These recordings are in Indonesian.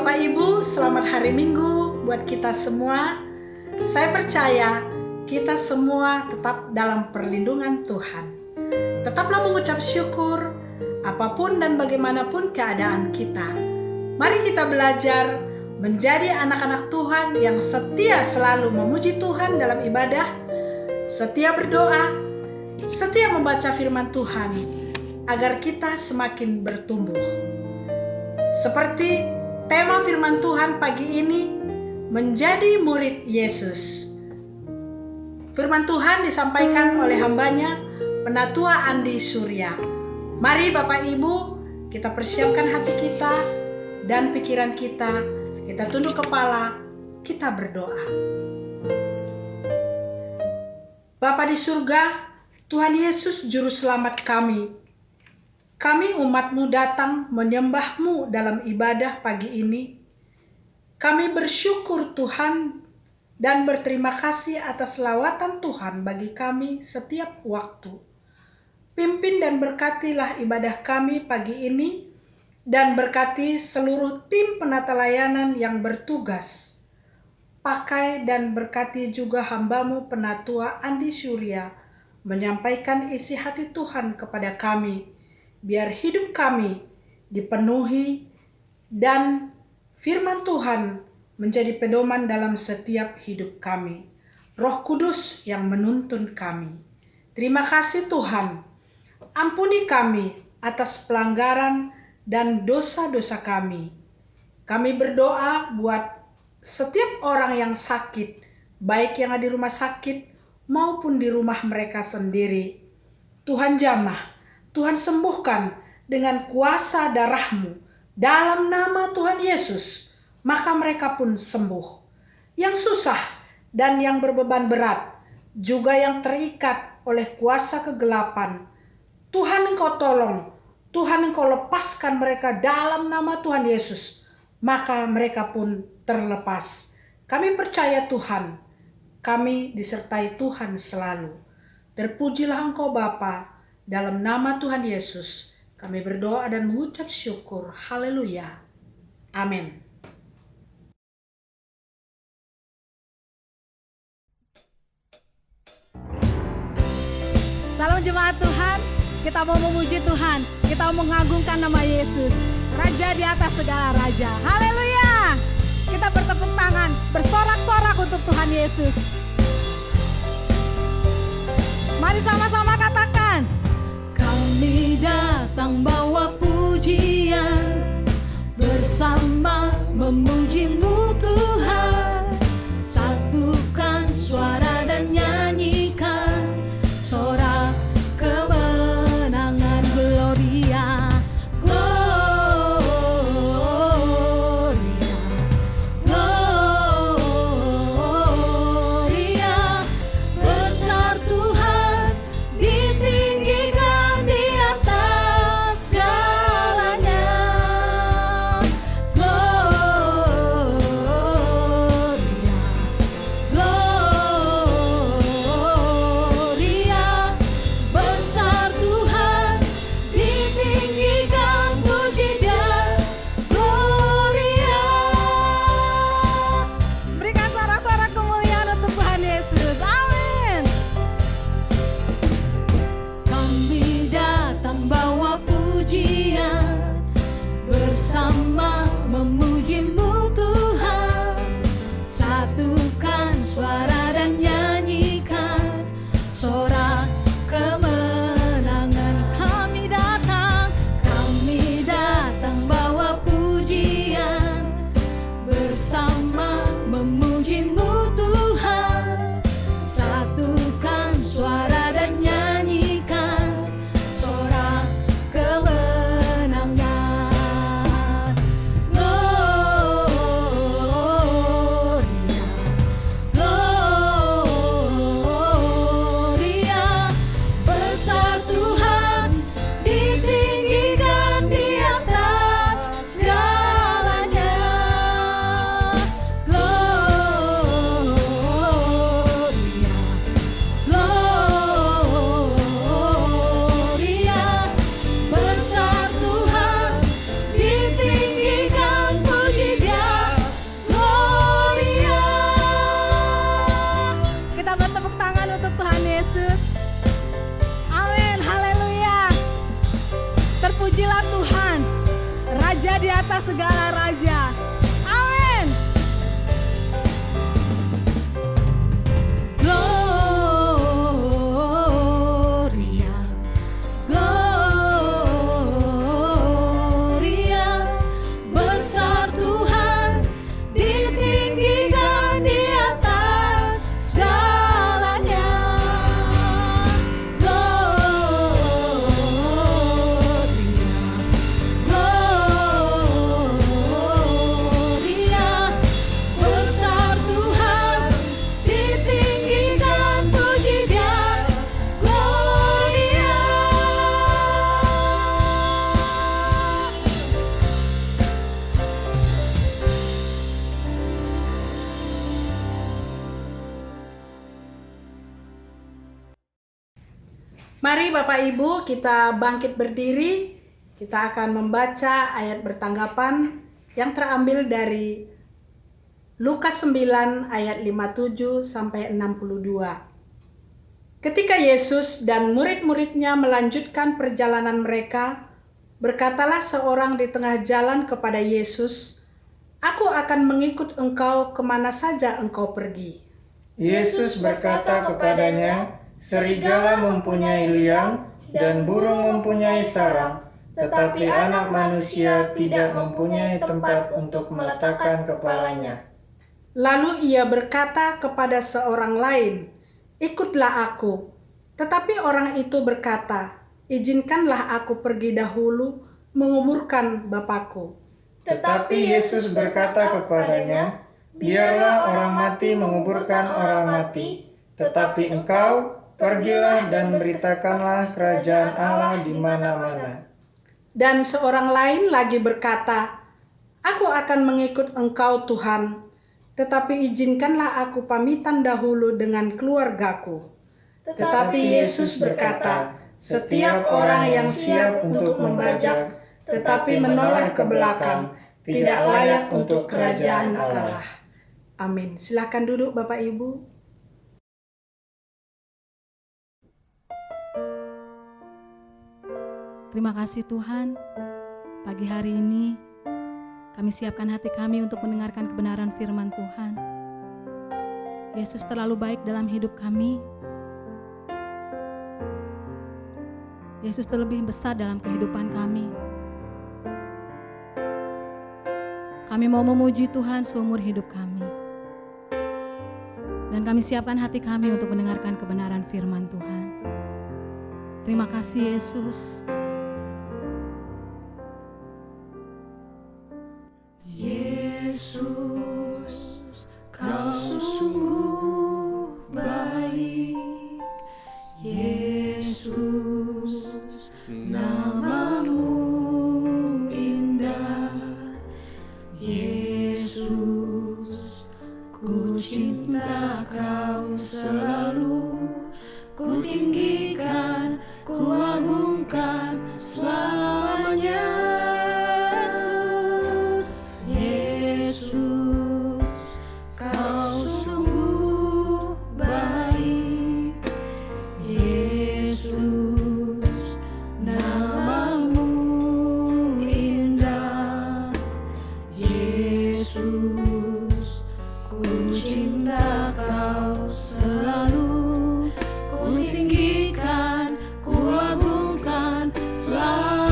Bapak Ibu, selamat hari Minggu buat kita semua. Saya percaya kita semua tetap dalam perlindungan Tuhan. Tetaplah mengucap syukur apapun dan bagaimanapun keadaan kita. Mari kita belajar menjadi anak-anak Tuhan yang setia selalu memuji Tuhan dalam ibadah, setia berdoa, setia membaca firman Tuhan agar kita semakin bertumbuh. Seperti tema firman Tuhan pagi ini, menjadi murid Yesus. Firman Tuhan disampaikan oleh hambanya, Penatua Andi Surya. Mari Bapak Ibu, kita persiapkan hati kita dan pikiran kita, kita tunduk kepala, kita berdoa. Bapa di surga, Tuhan Yesus Juru Selamat kami umat-Mu datang menyembah-Mu dalam ibadah pagi ini. Kami bersyukur Tuhan dan berterima kasih atas lawatan Tuhan bagi kami setiap waktu. Pimpin dan berkatilah ibadah kami pagi ini dan berkati seluruh tim penata layanan yang bertugas. Pakai dan berkati juga hamba-Mu Penatua Andi Surya menyampaikan isi hati Tuhan kepada kami. Biar hidup kami dipenuhi dan firman Tuhan menjadi pedoman dalam setiap hidup kami. Roh Kudus yang menuntun kami. Terima kasih Tuhan. Ampuni kami atas pelanggaran dan dosa-dosa kami. Kami berdoa buat setiap orang yang sakit, baik yang ada di rumah sakit maupun di rumah mereka sendiri. Tuhan jamah. Tuhan sembuhkan dengan kuasa darah-Mu dalam nama Tuhan Yesus, maka mereka pun sembuh. Yang susah dan yang berbeban berat, juga yang terikat oleh kuasa kegelapan, Tuhan Engkau tolong, Tuhan Engkau lepaskan mereka dalam nama Tuhan Yesus, maka mereka pun terlepas. Kami percaya Tuhan, kami disertai Tuhan selalu. Terpujilah Engkau Bapa. Dalam nama Tuhan Yesus, kami berdoa dan mengucap syukur. Haleluya. Amin. Salam jemaat Tuhan, kita mau memuji Tuhan, kita mau mengagungkan nama Yesus, Raja di atas segala Raja. Haleluya. Kita bertepuk tangan, bersorak-sorak untuk Tuhan Yesus. Mari sama-sama katakan. Kami datang bawa pujian, bersama memuji-Mu Tuhan. Satukan suara dan nyanyikan sorak kemenangan. Gloria, Gloria, Gloria. Besar Tuhan, ditinggikan di atas segalanya. Gloria, Pujilah Tuhan, Raja di atas segala raja. Amin. Gloria, Gloria, besar Tuhan, ditinggikan di atas segalanya. Gloria, besar Tuhan, ditinggikan, puji Dia. Gloria. Mari Bapak Ibu kita bangkit berdiri. Kita akan membaca ayat bertanggapan yang terambil dari Lukas 9 ayat 57 sampai 62. Ketika Yesus dan murid-muridnya melanjutkan perjalanan mereka, berkatalah seorang di tengah jalan kepada Yesus, "Aku akan mengikut engkau kemana saja engkau pergi." Yesus berkata kepadanya, "Serigala mempunyai liang dan burung mempunyai sarang, tetapi Anak Manusia tidak mempunyai tempat untuk meletakkan kepalanya." Lalu ia berkata kepada seorang lain, "Ikutlah aku." Tetapi orang itu berkata, "Izinkanlah aku pergi dahulu menguburkan Bapakku." Tetapi Yesus berkata kepadanya, "Biarlah orang mati menguburkan orang mati, tetapi engkau pergilah dan beritakanlah kerajaan Allah di mana-mana." Dan seorang lain lagi berkata, "Aku akan mengikut engkau Tuhan, tetapi izinkanlah aku pamitan dahulu dengan keluargaku." Tetapi Yesus berkata, "Setiap orang yang siap untuk membajak, tetapi menoleh ke belakang, tidak layak untuk kerajaan Allah." Amin. Silakan duduk Bapak Ibu. Terima kasih Tuhan, pagi hari ini kami siapkan hati kami untuk mendengarkan kebenaran firman Tuhan. Yesus terlalu baik dalam hidup kami. Yesus terlebih besar dalam kehidupan kami. Kami mau memuji Tuhan seumur hidup kami. Dan kami siapkan hati kami untuk mendengarkan kebenaran firman Tuhan. Terima kasih Yesus. Yesus, kau sungguh baik. Yesus, namamu indah. Yesus, ku cinta kau selalu. Ku tinggikan, ku agungkan selamanya. Yesus, kau sungguh baik. Yesus, namamu indah. Yesus, ku cinta kau selalu. Ku tinggikan, ku agungkan selalu.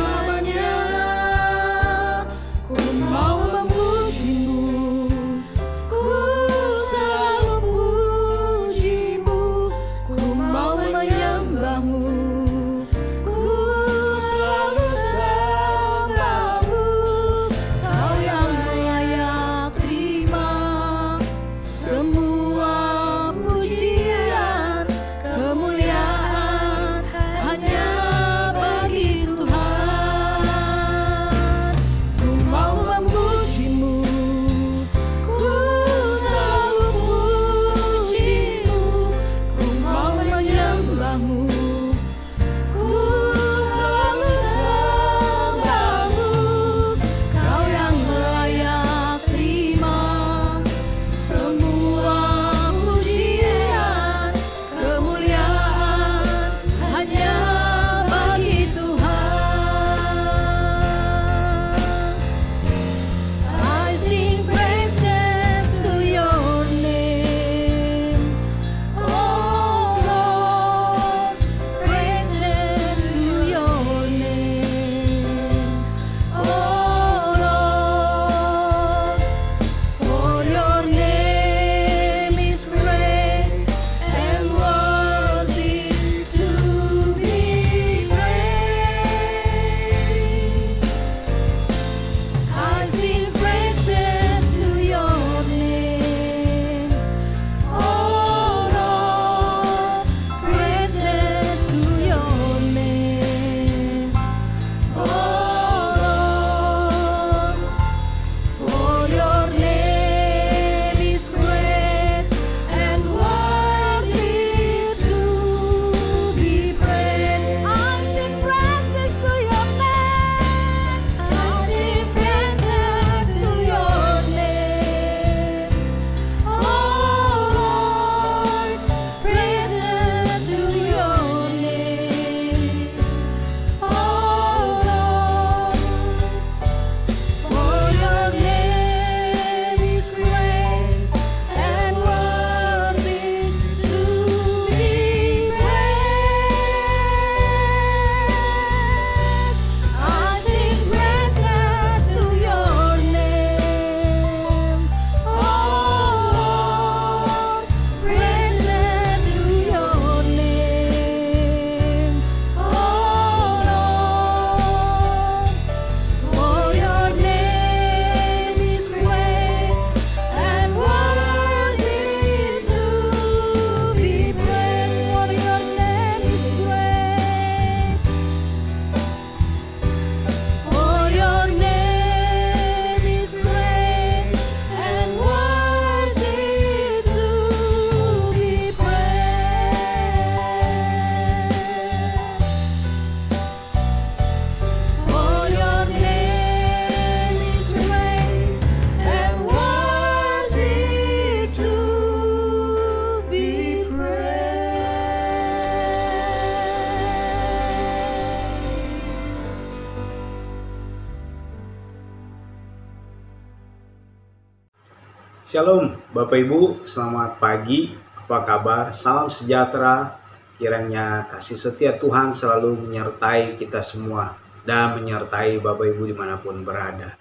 Shalom Bapak Ibu, selamat pagi, apa kabar? Salam sejahtera, kiranya kasih setia Tuhan selalu menyertai kita semua dan menyertai Bapak Ibu dimanapun berada.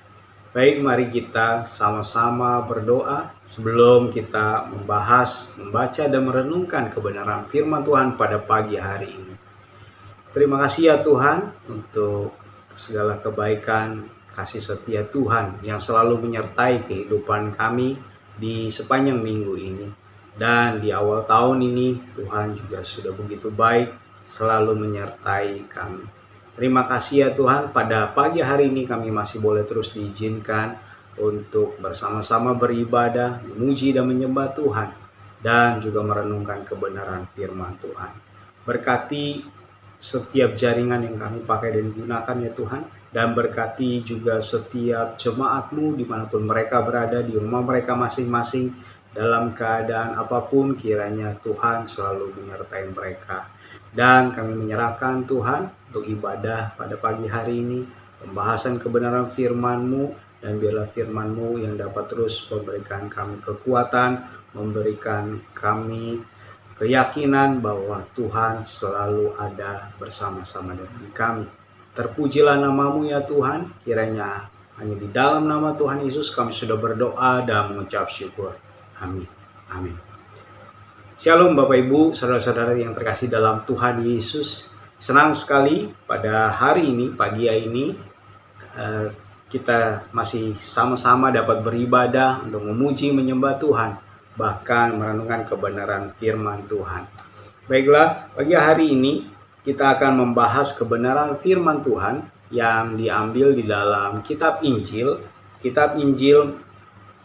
Baik, mari kita sama-sama berdoa sebelum kita membahas, membaca dan merenungkan kebenaran firman Tuhan pada pagi hari ini. Terima kasih ya Tuhan untuk segala kebaikan, kasih setia Tuhan yang selalu menyertai kehidupan kami di sepanjang minggu ini. Dan di awal tahun ini Tuhan juga sudah begitu baik selalu menyertai kami. Terima kasih ya Tuhan, pada pagi hari ini kami masih boleh terus diizinkan untuk bersama-sama beribadah, memuji dan menyembah Tuhan, dan juga merenungkan kebenaran firman Tuhan. Berkati setiap jaringan yang kami pakai dan gunakan ya Tuhan, dan berkati juga setiap jemaat-Mu dimanapun mereka berada, di rumah mereka masing-masing, dalam keadaan apapun kiranya Tuhan selalu menyertai mereka. Dan kami menyerahkan Tuhan untuk ibadah pada pagi hari ini, pembahasan kebenaran firman-Mu, dan biarlah firman-Mu yang dapat terus memberikan kami kekuatan, memberikan kami keyakinan bahwa Tuhan selalu ada bersama-sama dengan kami. Terpujilah nama-Mu ya Tuhan, kiranya hanya di dalam nama Tuhan Yesus kami sudah berdoa dan mengucap syukur. Amin. Amin. Shalom Bapak Ibu, saudara-saudara yang terkasih dalam Tuhan Yesus. Senang sekali pada hari ini, pagi ini, kita masih sama-sama dapat beribadah untuk memuji, menyembah Tuhan, bahkan merenungkan kebenaran firman Tuhan. Baiklah, pagi hari ini kita akan membahas kebenaran firman Tuhan yang diambil di dalam kitab Injil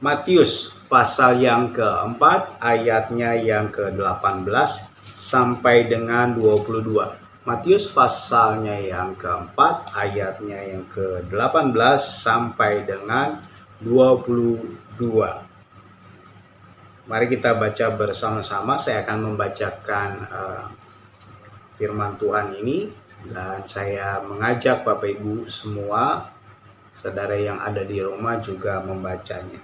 Matius pasal yang keempat, ayatnya yang ke-18 sampai dengan 22. Matius pasalnya yang keempat, ayatnya yang ke-18 sampai dengan 22. Mari kita baca bersama-sama. Saya akan membacakan firman Tuhan ini, dan saya mengajak Bapak Ibu semua, saudara yang ada di rumah juga membacanya.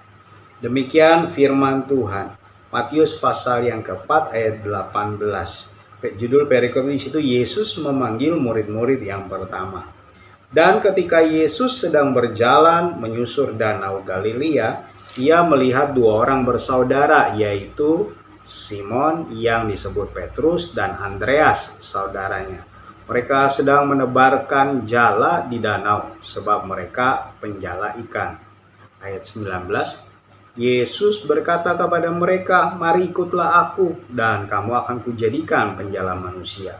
Demikian firman Tuhan. Matius pasal yang keempat ayat 18. Judul perikop di situ, Yesus memanggil murid-murid yang pertama. Dan ketika Yesus sedang berjalan menyusur danau Galilea, ia melihat dua orang bersaudara, yaitu Simon yang disebut Petrus dan Andreas saudaranya. Mereka sedang menebarkan jala di danau sebab mereka penjala ikan. Ayat 19. Yesus berkata kepada mereka, "Mari ikutlah aku dan kamu akan kujadikan penjala manusia."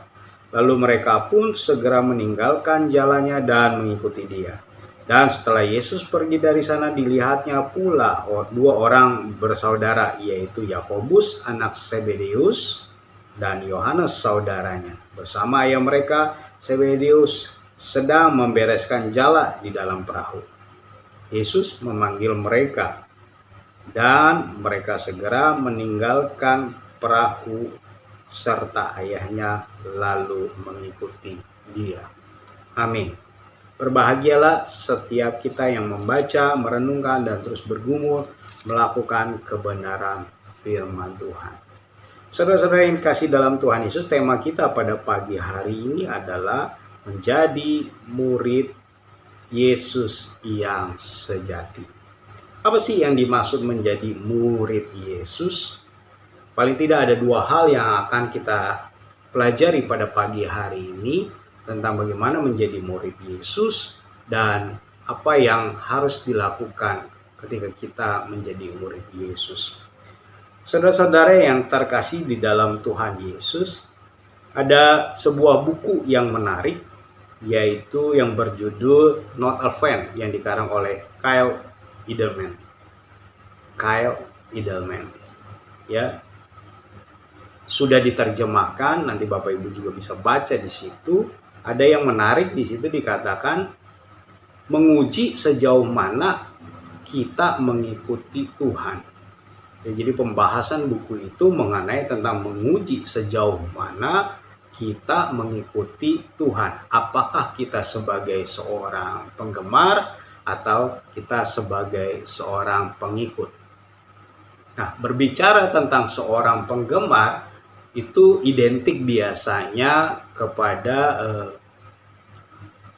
Lalu mereka pun segera meninggalkan jalannya dan mengikuti dia. Dan setelah Yesus pergi dari sana, dilihatnya pula dua orang bersaudara, yaitu Yakobus anak Zebedeus dan Yohanes saudaranya. Bersama ayah mereka Zebedeus sedang membereskan jala di dalam perahu. Yesus memanggil mereka, dan mereka segera meninggalkan perahu serta ayahnya lalu mengikuti dia. Amin. Berbahagialah setiap kita yang membaca, merenungkan, dan terus bergumul melakukan kebenaran firman Tuhan. Saudara-saudara yang dikasih dalam Tuhan Yesus, tema kita pada pagi hari ini adalah menjadi murid Yesus yang sejati. Apa sih yang dimaksud menjadi murid Yesus? Paling tidak ada dua hal yang akan kita pelajari pada pagi hari ini, tentang bagaimana menjadi murid Yesus dan apa yang harus dilakukan ketika kita menjadi murid Yesus. Saudara-saudara yang terkasih di dalam Tuhan Yesus, ada sebuah buku yang menarik, yaitu yang berjudul Not a Fan, yang dikarang oleh Kyle Idleman. Ya, sudah diterjemahkan, nanti Bapak Ibu juga bisa baca di situ. Ada yang menarik di situ, dikatakan menguji sejauh mana kita mengikuti Tuhan. Ya, jadi pembahasan buku itu mengenai tentang menguji sejauh mana kita mengikuti Tuhan. Apakah kita sebagai seorang penggemar atau kita sebagai seorang pengikut. Nah, berbicara tentang seorang penggemar itu identik biasanya kepada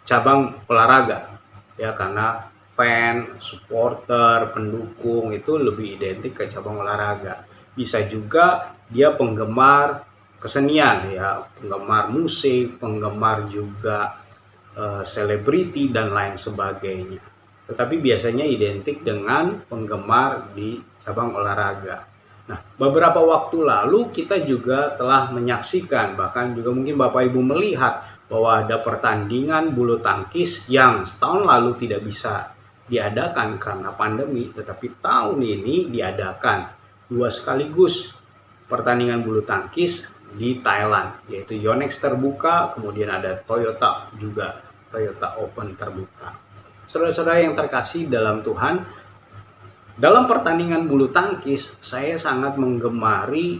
cabang olahraga, ya, karena fan, supporter, pendukung itu lebih identik ke cabang olahraga. Bisa juga dia penggemar kesenian, ya, penggemar musik, penggemar juga selebriti dan lain sebagainya. Tetapi biasanya identik dengan penggemar di cabang olahraga. Nah, beberapa waktu lalu kita juga telah menyaksikan, bahkan juga mungkin Bapak Ibu melihat bahwa ada pertandingan bulu tangkis yang setahun lalu tidak bisa diadakan karena pandemi, tetapi tahun ini diadakan 2 sekaligus pertandingan bulu tangkis di Thailand, yaitu Yonex terbuka, kemudian ada Toyota juga, Toyota Open terbuka. Saudara-saudara yang terkasih dalam Tuhan, dalam pertandingan bulu tangkis saya sangat menggemari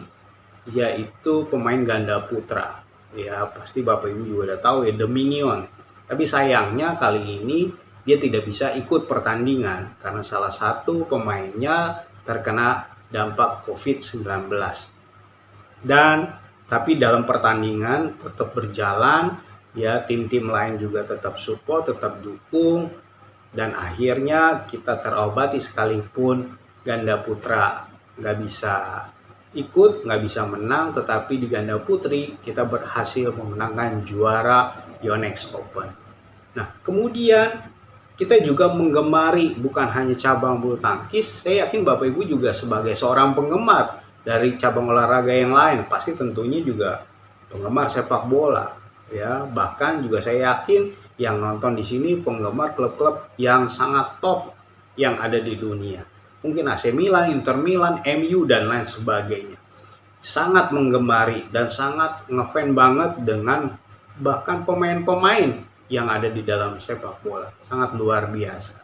yaitu pemain ganda putra. Ya, pasti Bapak Ibu juga udah tahu ya, The Minion. Tapi sayangnya kali ini dia tidak bisa ikut pertandingan karena salah satu pemainnya terkena dampak COVID-19. Dan tapi dalam pertandingan tetap berjalan, ya, tim-tim lain juga tetap support, tetap dukung, dan akhirnya kita terobati sekalipun ganda putra nggak bisa ikut, nggak bisa menang, tetapi di ganda putri kita berhasil memenangkan juara Yonex Open. Nah, kemudian kita juga menggemari bukan hanya cabang bulu tangkis, saya yakin Bapak Ibu juga sebagai seorang penggemar dari cabang olahraga yang lain, pasti tentunya juga penggemar sepak bola, ya. Bahkan juga saya yakin yang nonton di sini penggemar klub-klub yang sangat top yang ada di dunia. Mungkin AC Milan, Inter Milan, MU dan lain sebagainya. Sangat menggemari dan sangat ngefan banget dengan bahkan pemain-pemain yang ada di dalam sepak bola. Sangat luar biasa.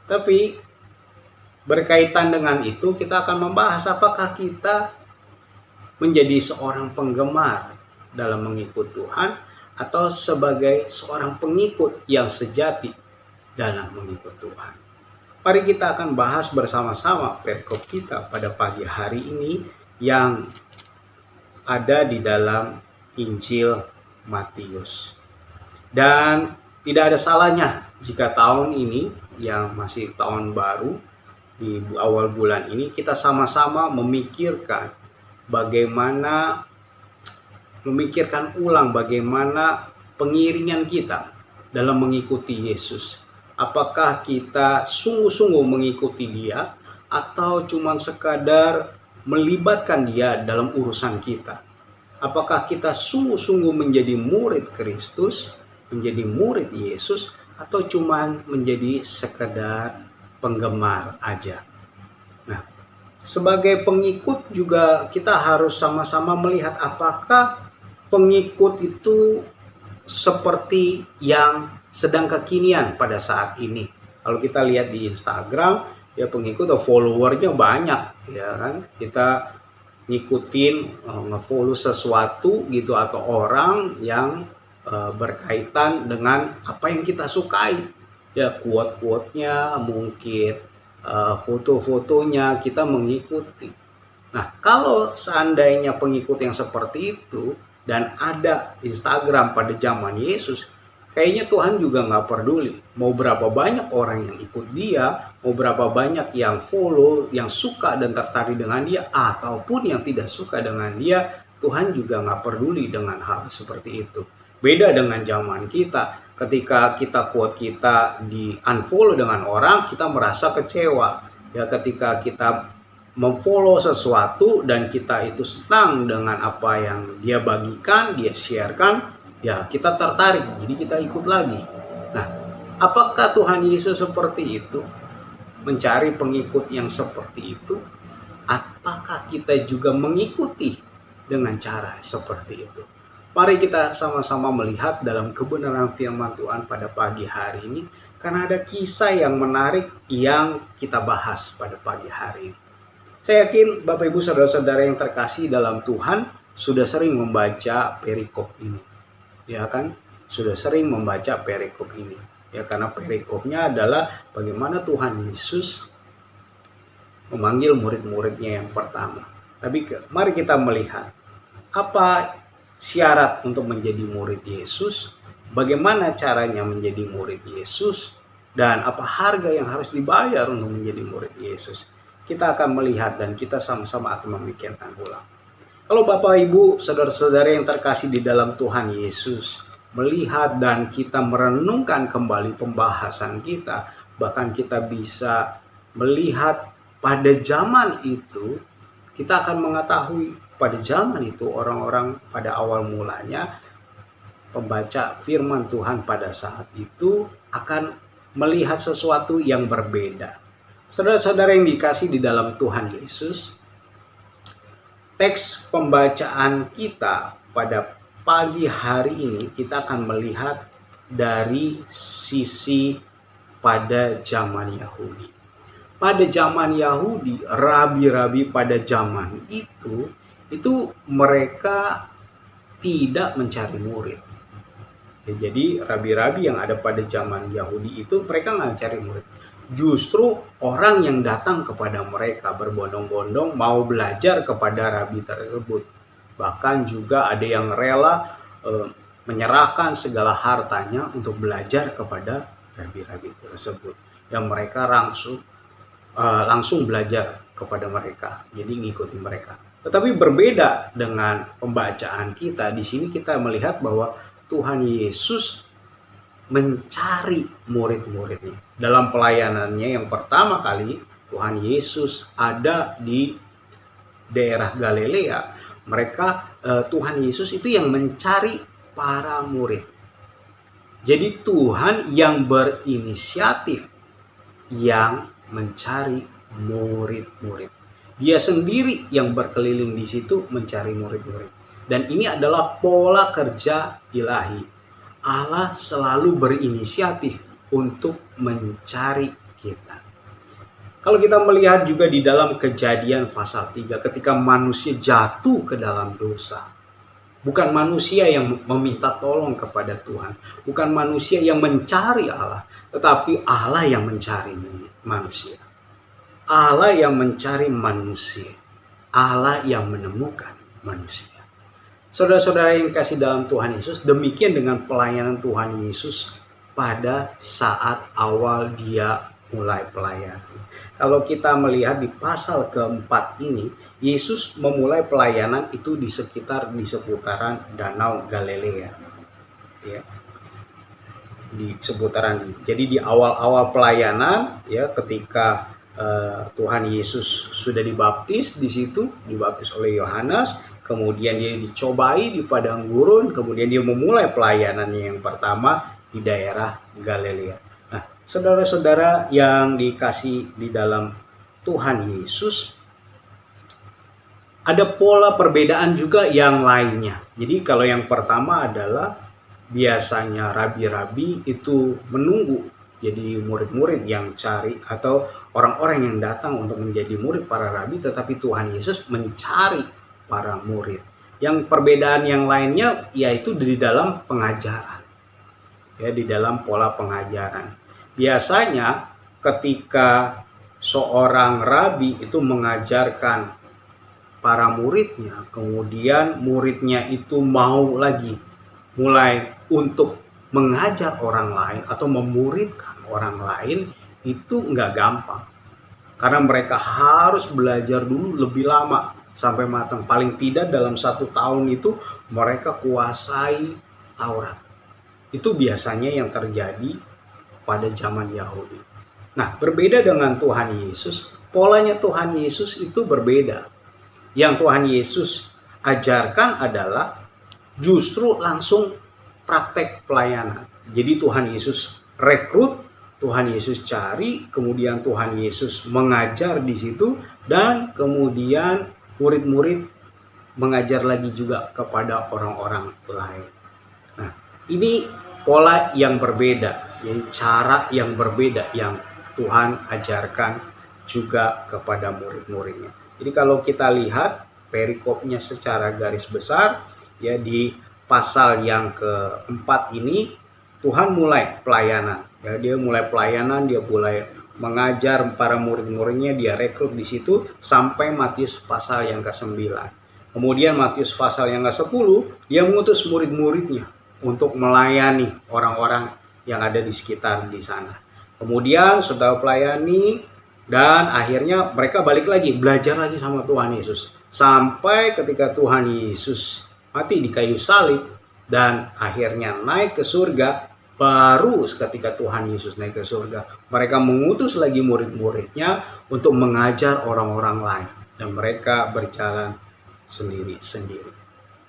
Tapi berkaitan dengan itu kita akan membahas apakah kita menjadi seorang penggemar dalam mengikut Tuhan atau sebagai seorang pengikut yang sejati dalam mengikut Tuhan. Mari kita akan bahas bersama-sama perikop kita pada pagi hari ini yang ada di dalam Injil Matius. Dan tidak ada salahnya jika tahun ini yang masih tahun baru di awal bulan ini kita sama-sama memikirkan ulang bagaimana pengiringan kita dalam mengikuti Yesus. Apakah kita sungguh-sungguh mengikuti Dia atau cuma sekadar melibatkan Dia dalam urusan kita? Apakah kita sungguh-sungguh menjadi murid Kristus, menjadi murid Yesus, atau cuma menjadi sekadar penggemar aja? Nah, sebagai pengikut juga kita harus sama-sama melihat apakah pengikut itu seperti yang sedang kekinian pada saat ini. Kalau kita lihat di Instagram, ya pengikut atau followernya banyak, ya kan? Kita ngikutin, nge-follow sesuatu gitu atau orang yang berkaitan dengan apa yang kita sukai. Ya, quote-quote-nya, mungkin foto-fotonya kita mengikuti. Nah, kalau seandainya pengikut yang seperti itu dan ada Instagram pada zaman Yesus, kayaknya Tuhan juga nggak peduli mau berapa banyak orang yang ikut Dia, mau berapa banyak yang follow, yang suka dan tertarik dengan Dia, ataupun yang tidak suka dengan Dia. Tuhan juga nggak peduli dengan hal seperti itu. Beda dengan zaman kita, ketika kita quote kita di unfollow dengan orang, kita merasa kecewa. Ya, ketika kita memfollow sesuatu dan kita itu senang dengan apa yang dia bagikan, dia sharekan, ya kita tertarik, jadi kita ikut lagi. Nah, apakah Tuhan Yesus seperti itu? Mencari pengikut yang seperti itu? Apakah kita juga mengikuti dengan cara seperti itu? Mari kita sama-sama melihat dalam kebenaran firman Tuhan pada pagi hari ini, karena ada kisah yang menarik yang kita bahas pada pagi hari ini. Saya yakin Bapak Ibu Saudara-saudara yang terkasih dalam Tuhan sudah sering membaca perikop ini. Ya kan? Sudah sering membaca perikop ini. Ya, karena perikopnya adalah bagaimana Tuhan Yesus memanggil murid-muridnya yang pertama. Tapi mari kita melihat apa syarat untuk menjadi murid Yesus, bagaimana caranya menjadi murid Yesus, dan apa harga yang harus dibayar untuk menjadi murid Yesus. Kita akan melihat dan kita sama-sama akan memikirkan ulang. Kalau Bapak Ibu, saudara-saudara yang terkasih di dalam Tuhan Yesus, melihat dan kita merenungkan kembali pembahasan kita, bahkan kita bisa melihat pada zaman itu, kita akan mengetahui pada zaman itu orang-orang pada awal mulanya pembaca firman Tuhan pada saat itu akan melihat sesuatu yang berbeda. Saudara-saudara yang dikasih di dalam Tuhan Yesus, teks pembacaan kita pada pagi hari ini kita akan melihat dari sisi pada zaman Yahudi. Pada zaman Yahudi, rabi-rabi pada zaman itu mereka tidak mencari murid. Ya, jadi rabi-rabi yang ada pada zaman Yahudi itu mereka nggak cari murid. Justru orang yang datang kepada mereka berbondong-bondong mau belajar kepada rabi tersebut. Bahkan juga ada yang rela menyerahkan segala hartanya untuk belajar kepada rabi-rabi tersebut. Dan mereka langsung belajar kepada mereka. Jadi ngikutin mereka. Tetapi berbeda dengan pembacaan kita, di sini kita melihat bahwa Tuhan Yesus mencari murid-muridnya. Dalam pelayanannya yang pertama kali, Tuhan Yesus ada di daerah Galilea. Tuhan Yesus itu yang mencari para murid. Jadi Tuhan yang berinisiatif, yang mencari murid-murid. Dia sendiri yang berkeliling di situ mencari murid-murid. Dan ini adalah pola kerja ilahi. Allah selalu berinisiatif untuk mencari kita. Kalau kita melihat juga di dalam Kejadian pasal 3, ketika manusia jatuh ke dalam dosa. Bukan manusia yang meminta tolong kepada Tuhan. Bukan manusia yang mencari Allah. Tetapi Allah yang mencari manusia. Allah yang mencari manusia. Allah yang menemukan manusia. Saudara-saudara yang kasih dalam Tuhan Yesus, demikian dengan pelayanan Tuhan Yesus pada saat awal dia mulai pelayanan. Kalau kita melihat di pasal keempat ini, Yesus memulai pelayanan itu di seputaran Danau Galilea. Ya. Di seputaran ini. Jadi di awal-awal pelayanan, ya, ketika Tuhan Yesus sudah dibaptis di situ, dibaptis oleh Yohanes, kemudian dia dicobai di padang gurun, kemudian dia memulai pelayanannya yang pertama di daerah Galilea. Nah, saudara-saudara yang dikasih di dalam Tuhan Yesus, ada pola perbedaan juga yang lainnya. Jadi kalau yang pertama adalah biasanya rabi-rabi itu menunggu jadi murid-murid yang cari atau orang-orang yang datang untuk menjadi murid para rabi, tetapi Tuhan Yesus mencari para murid. Yang perbedaan yang lainnya yaitu di dalam pengajaran. Ya, di dalam pola pengajaran. Biasanya ketika seorang rabi itu mengajarkan para muridnya, kemudian muridnya itu mau lagi mulai untuk mengajar orang lain atau memuridkan orang lain, itu nggak gampang. Karena mereka harus belajar dulu lebih lama sampai matang. Paling tidak dalam 1 tahun itu mereka kuasai Taurat. Itu biasanya yang terjadi pada zaman Yahudi. Nah, berbeda dengan Tuhan Yesus, polanya Tuhan Yesus itu berbeda. Yang Tuhan Yesus ajarkan adalah justru langsung praktek pelayanan. Jadi Tuhan Yesus rekrut, Tuhan Yesus cari, kemudian Tuhan Yesus mengajar di situ, dan kemudian murid-murid mengajar lagi juga kepada orang-orang lain. Nah, ini pola yang berbeda, jadi cara yang berbeda yang Tuhan ajarkan juga kepada murid-muridnya. Jadi kalau kita lihat perikopnya secara garis besar, ya di pasal yang keempat ini Tuhan mulai pelayanan. Ya, dia mulai pelayanan, dia mulai mengajar para murid-muridnya, dia rekrut di situ sampai Matius pasal yang ke-9. Kemudian Matius pasal yang ke-10, dia mengutus murid-muridnya untuk melayani orang-orang yang ada di sekitar di sana. Kemudian setelah melayani, dan akhirnya mereka balik lagi, belajar lagi sama Tuhan Yesus. Sampai ketika Tuhan Yesus mati di kayu salib dan akhirnya naik ke surga. Baru ketika Tuhan Yesus naik ke surga, mereka mengutus lagi murid-muridnya untuk mengajar orang-orang lain. Dan mereka berjalan sendiri-sendiri.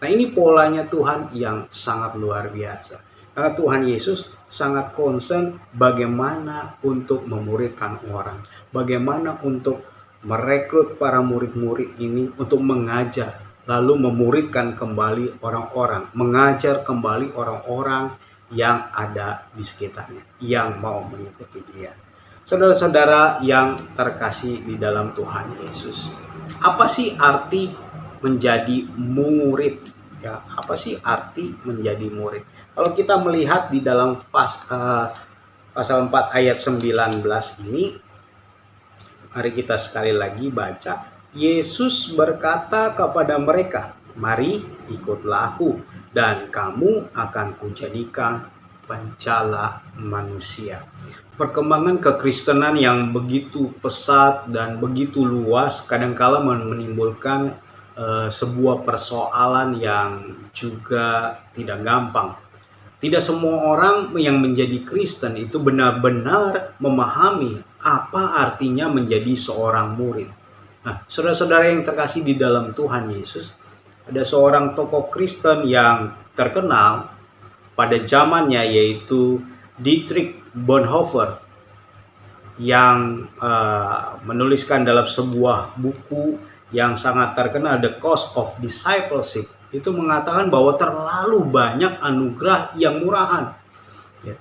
Nah, ini polanya Tuhan yang sangat luar biasa. Karena Tuhan Yesus sangat concern bagaimana untuk memuridkan orang. Bagaimana untuk merekrut para murid-murid ini untuk mengajar. Lalu memuridkan kembali orang-orang. Mengajar kembali orang-orang yang ada di sekitarnya, yang mau mengikuti dia. Saudara-saudara yang terkasih di dalam Tuhan Yesus, apa sih arti menjadi murid? Ya, apa sih arti menjadi murid? Kalau kita melihat di dalam pasal 4 ayat 19 ini, mari kita sekali lagi baca. Yesus berkata kepada mereka, "Mari ikutlah aku, dan kamu akan kujadikan pencala manusia." Perkembangan kekristenan yang begitu pesat dan begitu luas kadangkala menimbulkan sebuah persoalan yang juga tidak gampang. Tidak semua orang yang menjadi Kristen itu benar-benar memahami apa artinya menjadi seorang murid. Nah, saudara-saudara yang terkasih di dalam Tuhan Yesus, ada seorang tokoh Kristen yang terkenal pada zamannya, yaitu Dietrich Bonhoeffer, yang menuliskan dalam sebuah buku yang sangat terkenal, The Cost of Discipleship, itu mengatakan bahwa terlalu banyak anugerah yang murahan. Ya,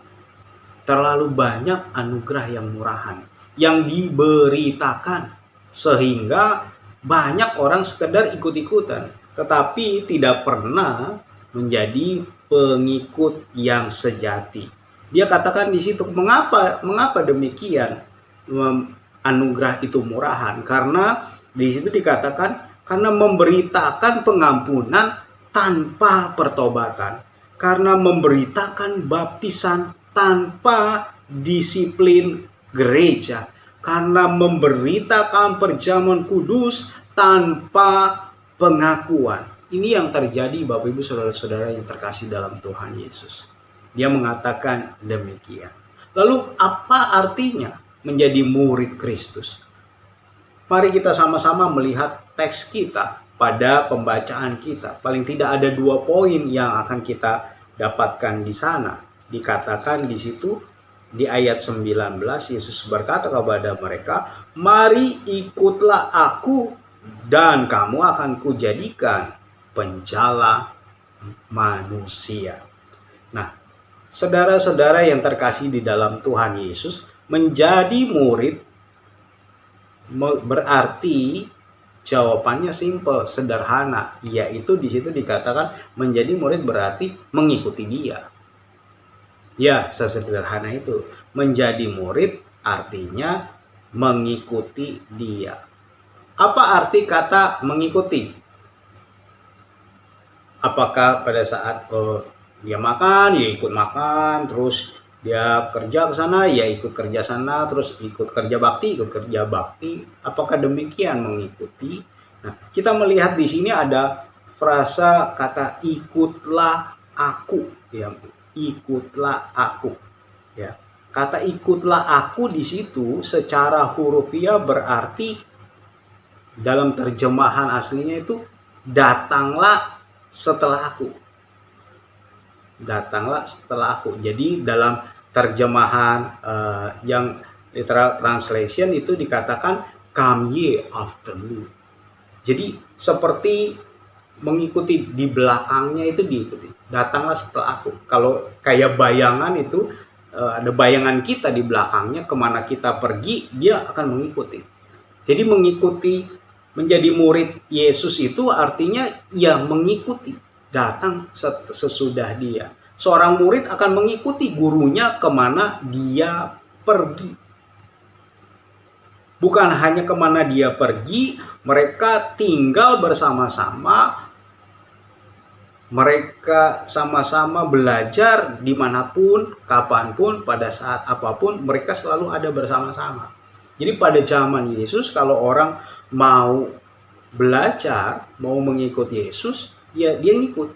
terlalu banyak anugerah yang murahan yang diberitakan, sehingga banyak orang sekedar ikut-ikutan, tetapi tidak pernah menjadi pengikut yang sejati. Dia katakan di situ, mengapa demikian anugerah itu murahan? Karena di situ dikatakan karena memberitakan pengampunan tanpa pertobatan, karena memberitakan baptisan tanpa disiplin gereja, karena memberitakan perjamuan kudus tanpa pengakuan. Ini yang terjadi, Bapak Ibu Saudara-saudara yang terkasih dalam Tuhan Yesus. Dia mengatakan demikian. Lalu apa artinya menjadi murid Kristus? Mari kita sama-sama melihat teks kita pada pembacaan kita. Paling tidak ada 2 poin yang akan kita dapatkan di sana. Dikatakan di situ di ayat 19, Yesus berkata kepada mereka, "Mari ikutlah aku, dan kamu akan kujadikan pencala manusia." Nah, saudara-saudara yang terkasih di dalam Tuhan Yesus, menjadi murid berarti jawabannya simple, sederhana, yaitu di situ dikatakan menjadi murid berarti mengikuti dia. Ya, sesederhana itu. Menjadi murid artinya mengikuti dia. Apa arti kata mengikuti? Apakah pada saat dia makan, ya ikut makan, terus dia kerja ke sana, ya ikut kerja sana, terus ikut kerja bakti, ikut kerja bakti. Apakah demikian mengikuti? Nah, kita melihat di sini ada frasa kata ikutlah aku, ya. Ikutlah aku, ya. Kata ikutlah aku di situ secara hurufiah berarti dalam terjemahan aslinya itu datanglah setelah aku. Datanglah setelah aku. Jadi dalam terjemahan yang literal translation itu dikatakan come ye after me. Jadi seperti mengikuti, di belakangnya itu diikuti. Datanglah setelah aku. Kalau kayak bayangan itu ada bayangan kita di belakangnya, kemana kita pergi dia akan mengikuti. Jadi mengikuti, menjadi murid Yesus itu artinya ya mengikuti, datang sesudah dia. Seorang murid akan mengikuti gurunya kemana dia pergi. Bukan hanya kemana dia pergi, mereka tinggal bersama-sama, mereka sama-sama belajar dimanapun, kapanpun, pada saat apapun, mereka selalu ada bersama-sama. Jadi pada zaman Yesus, kalau orang mau belajar, mau mengikut Yesus, ya dia ngikut.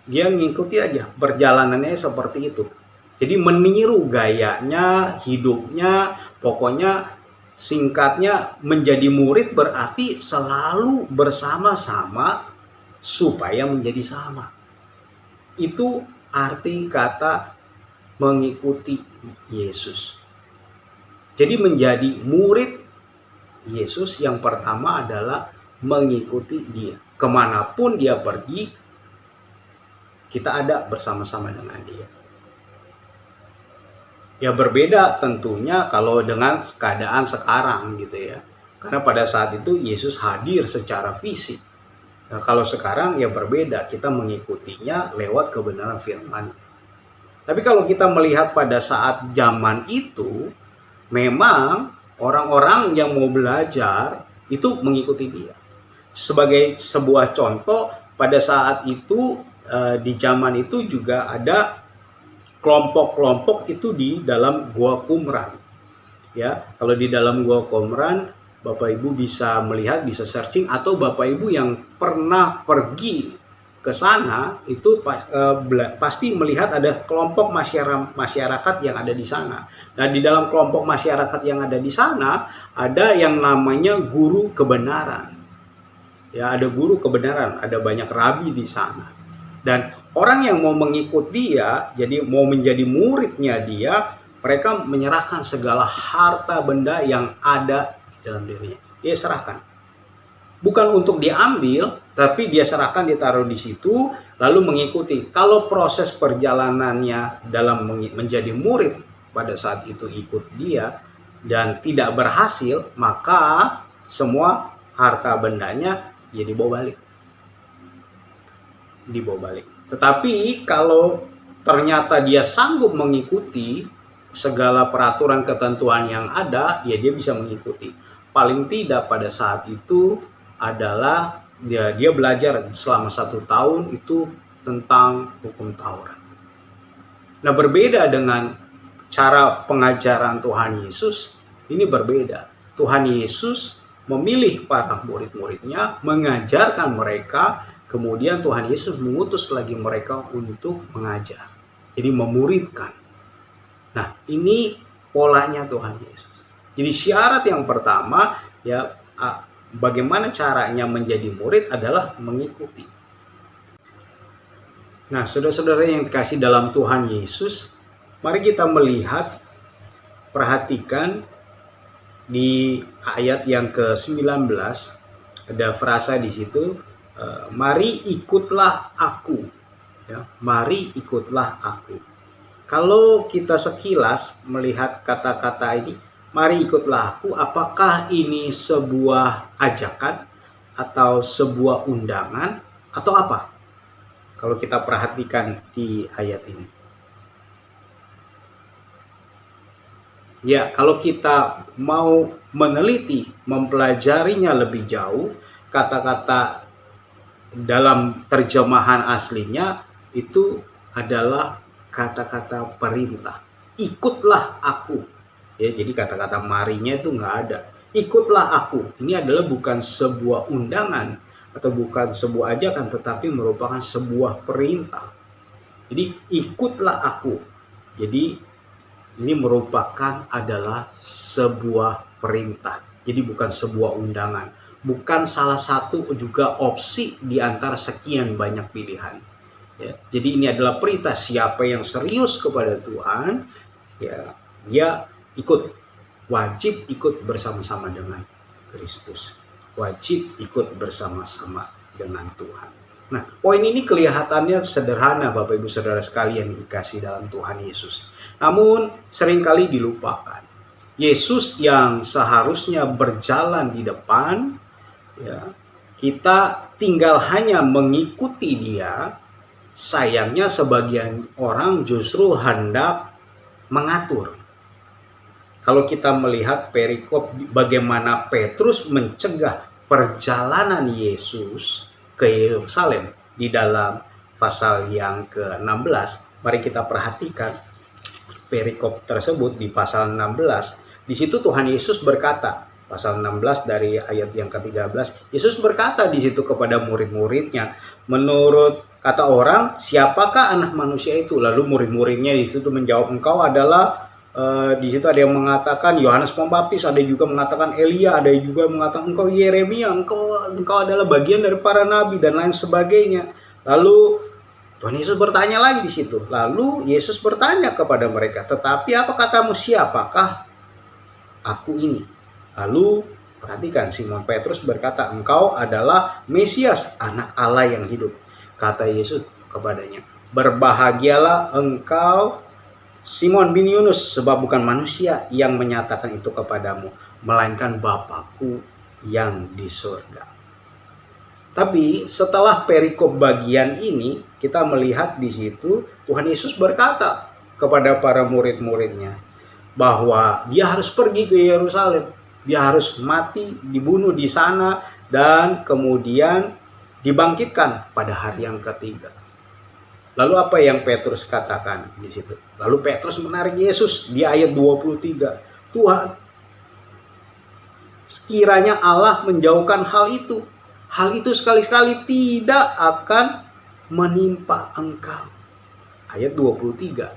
Dia ngikuti aja, perjalanannya seperti itu. Jadi meniru gayanya, hidupnya, pokoknya singkatnya menjadi murid berarti selalu bersama-sama supaya menjadi sama. Itu arti kata mengikuti Yesus. Jadi menjadi murid Yesus yang pertama adalah mengikuti dia. Kemanapun dia pergi, kita ada bersama-sama dengan dia. Ya berbeda tentunya kalau dengan keadaan sekarang gitu ya. Karena pada saat itu Yesus hadir secara fisik. Nah, kalau sekarang ya berbeda, kita mengikutinya lewat kebenaran firman. Tapi kalau kita melihat pada saat zaman itu, memang orang-orang yang mau belajar itu mengikuti dia. Sebagai sebuah contoh, pada saat itu di zaman itu juga ada kelompok-kelompok itu di dalam Gua Qumran. Ya, kalau di dalam Gua Qumran, Bapak Ibu bisa melihat, bisa searching, atau Bapak Ibu yang pernah pergi ke sana itu pasti melihat ada kelompok masyarakat yang ada di sana. Dan di dalam kelompok masyarakat yang ada di sana ada yang namanya guru kebenaran. Ya, ada guru kebenaran, ada banyak rabi di sana. Dan orang yang mau mengikut dia, jadi mau menjadi muridnya dia, mereka menyerahkan segala harta benda yang ada di dalam dirinya. Dia serahkan. Bukan untuk diambil, tapi dia serahkan, ditaruh di situ, lalu mengikuti. Kalau proses perjalanannya dalam menjadi murid pada saat itu ikut dia dan tidak berhasil, maka semua harta bendanya ya dibawa balik. Tetapi kalau ternyata dia sanggup mengikuti segala peraturan ketentuan yang ada, ya dia bisa mengikuti. Paling tidak pada saat itu adalah dia belajar selama 1 tahun itu tentang hukum Taurat. Nah, berbeda dengan cara pengajaran Tuhan Yesus, ini berbeda. Tuhan Yesus memilih para murid-muridnya, mengajarkan mereka, kemudian Tuhan Yesus mengutus lagi mereka untuk mengajar. Jadi memuridkan. Nah, ini polanya Tuhan Yesus. Jadi syarat yang pertama, ya bagaimana caranya menjadi murid adalah mengikuti. Nah, saudara-saudara yang dikasih dalam Tuhan Yesus, mari kita melihat, perhatikan di ayat yang ke-19, ada frasa di situ, mari ikutlah aku. Ya, mari ikutlah aku. Kalau kita sekilas melihat kata-kata ini, mari ikutlah aku, apakah ini sebuah ajakan atau sebuah undangan atau apa? Kalau kita perhatikan di ayat ini. Ya, kalau kita mau meneliti, mempelajarinya lebih jauh, kata-kata dalam terjemahan aslinya itu adalah kata-kata perintah. Ikutlah aku. Ya, jadi kata-kata marinya itu nggak ada. Ikutlah aku. Ini adalah bukan sebuah undangan atau bukan sebuah ajakan, tetapi merupakan sebuah perintah. Jadi ikutlah aku. Jadi ini merupakan adalah sebuah perintah. Jadi bukan sebuah undangan. Bukan salah satu juga opsi di antara sekian banyak pilihan. Ya, jadi ini adalah perintah. Siapa yang serius kepada Tuhan, ya dia ikut, wajib ikut bersama-sama dengan Kristus, wajib ikut bersama-sama dengan Tuhan. Nah, poin ini kelihatannya sederhana, Bapak Ibu Saudara sekalian dikasih dalam Tuhan Yesus. Namun seringkali dilupakan. Yesus yang seharusnya berjalan di depan, ya, kita tinggal hanya mengikuti dia. Sayangnya sebagian orang justru hendak mengatur. Kalau kita melihat perikop bagaimana Petrus mencegah perjalanan Yesus ke Yerusalem di dalam pasal yang ke-16, mari kita perhatikan perikop tersebut di pasal 16. Di situ Tuhan Yesus berkata, pasal 16 dari ayat yang ke-13, Yesus berkata di situ kepada murid-muridnya, menurut kata orang, siapakah anak manusia itu? Lalu murid-muridnya di situ menjawab, engkau adalah di situ ada yang mengatakan Yohanes Pembaptis, ada juga mengatakan Elia, ada juga mengatakan engkau Yeremia, engkau adalah bagian dari para nabi dan lain sebagainya. Lalu Tuhan Yesus bertanya lagi di situ. Lalu Yesus bertanya kepada mereka, tetapi apa katamu, siapakah aku ini? Lalu perhatikan, Simon Petrus berkata, engkau adalah Mesias, anak Allah yang hidup. Kata Yesus kepadanya, berbahagialah engkau Simon bin Yunus, sebab bukan manusia yang menyatakan itu kepadamu, melainkan Bapakku yang di surga. Tapi setelah perikop bagian ini, kita melihat di situ Tuhan Yesus berkata kepada para murid-muridnya bahwa dia harus pergi ke Yerusalem, dia harus mati, dibunuh di sana, dan kemudian dibangkitkan pada hari yang ketiga. Lalu apa yang Petrus katakan di situ? Lalu Petrus menarik Yesus di ayat 23. Tuhan, sekiranya Allah menjauhkan hal itu sekali-sekali tidak akan menimpa engkau. Ayat 23.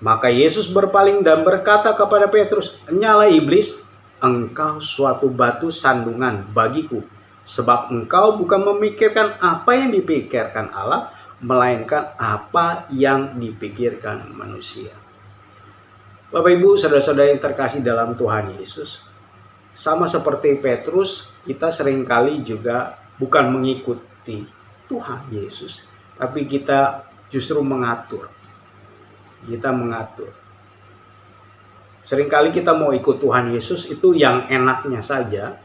Maka Yesus berpaling dan berkata kepada Petrus, enyalah iblis, engkau suatu batu sandungan bagiku, sebab engkau bukan memikirkan apa yang dipikirkan Allah, melainkan apa yang dipikirkan manusia. Bapak Ibu, saudara-saudara yang terkasih dalam Tuhan Yesus, sama seperti Petrus, kita seringkali juga bukan mengikuti Tuhan Yesus, tapi kita justru mengatur. Kita mengatur. Seringkali kita mau ikut Tuhan Yesus itu yang enaknya saja,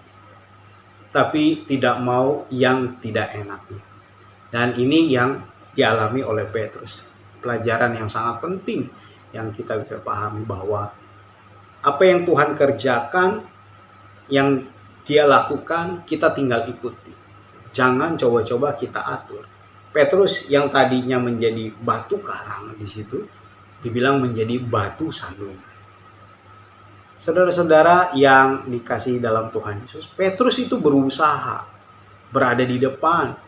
tapi tidak mau yang tidak enaknya. Dan ini yang dialami oleh Petrus. Pelajaran yang sangat penting yang kita bisa pahami bahwa apa yang Tuhan kerjakan, yang dia lakukan, kita tinggal ikuti. Jangan coba-coba kita atur. Petrus yang tadinya menjadi batu karang di situ, dibilang menjadi batu sandungan. Saudara-saudara yang dikasihi dalam Tuhan Yesus, Petrus itu berusaha berada di depan.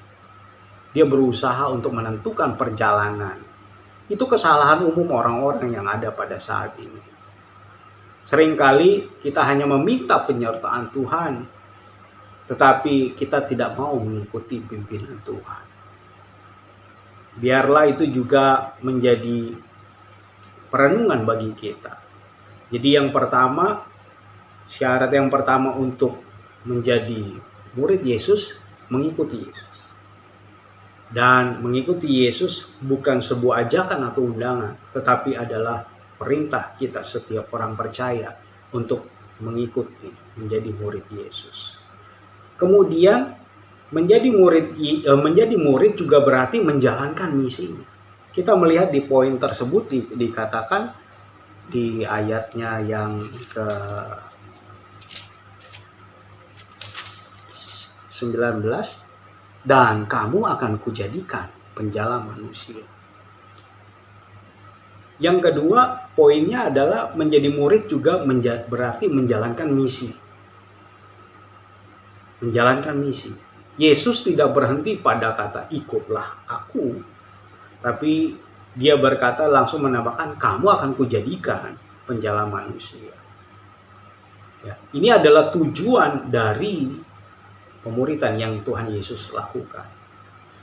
Dia berusaha untuk menentukan perjalanan. Itu kesalahan umum orang-orang yang ada pada saat ini. Seringkali kita hanya meminta penyertaan Tuhan, tetapi kita tidak mau mengikuti pimpinan Tuhan. Biarlah itu juga menjadi perenungan bagi kita. Jadi yang pertama, syarat yang pertama untuk menjadi murid Yesus, mengikuti Yesus. Dan mengikuti Yesus bukan sebuah ajakan atau undangan, tetapi adalah perintah kita setiap orang percaya untuk mengikuti, menjadi murid Yesus. Kemudian menjadi murid juga berarti menjalankan misinya. Kita melihat di poin tersebut dikatakan di ayatnya yang ke 19, dan kamu akan kujadikan penjala manusia. Yang kedua, poinnya adalah menjadi murid juga berarti menjalankan misi. Menjalankan misi. Yesus tidak berhenti pada kata ikutlah aku, tapi dia berkata langsung menambahkan kamu akan kujadikan penjala manusia. Ya, ini adalah tujuan dari pemuridan yang Tuhan Yesus lakukan.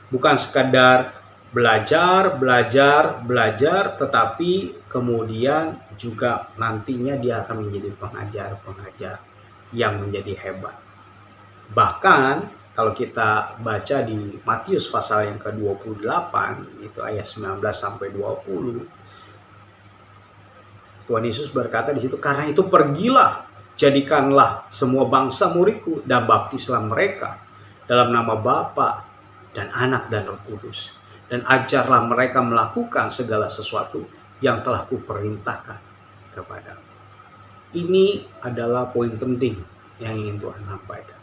Bukan sekadar belajar, tetapi kemudian juga nantinya dia akan menjadi pengajar-pengajar yang menjadi hebat. Bahkan kalau kita baca di Matius pasal yang ke-28, itu ayat 19 sampai 20, Tuhan Yesus berkata di situ, karena itu pergilah, jadikanlah semua bangsa muridku dan baptislah mereka dalam nama Bapa dan Anak dan Roh Kudus, dan ajarlah mereka melakukan segala sesuatu yang telah kuperintahkan kepadamu. Ini adalah poin penting yang ingin Tuhan sampaikan.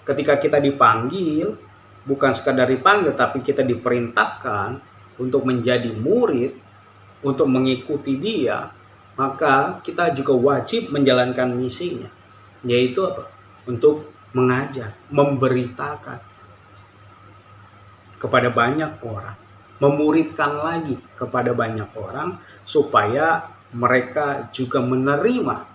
Ketika kita dipanggil, bukan sekadar dipanggil, tapi kita diperintahkan untuk menjadi murid, untuk mengikuti Dia, maka kita juga wajib menjalankan misinya, yaitu apa? Untuk mengajar, memberitakan kepada banyak orang, memuridkan lagi kepada banyak orang, supaya mereka juga menerima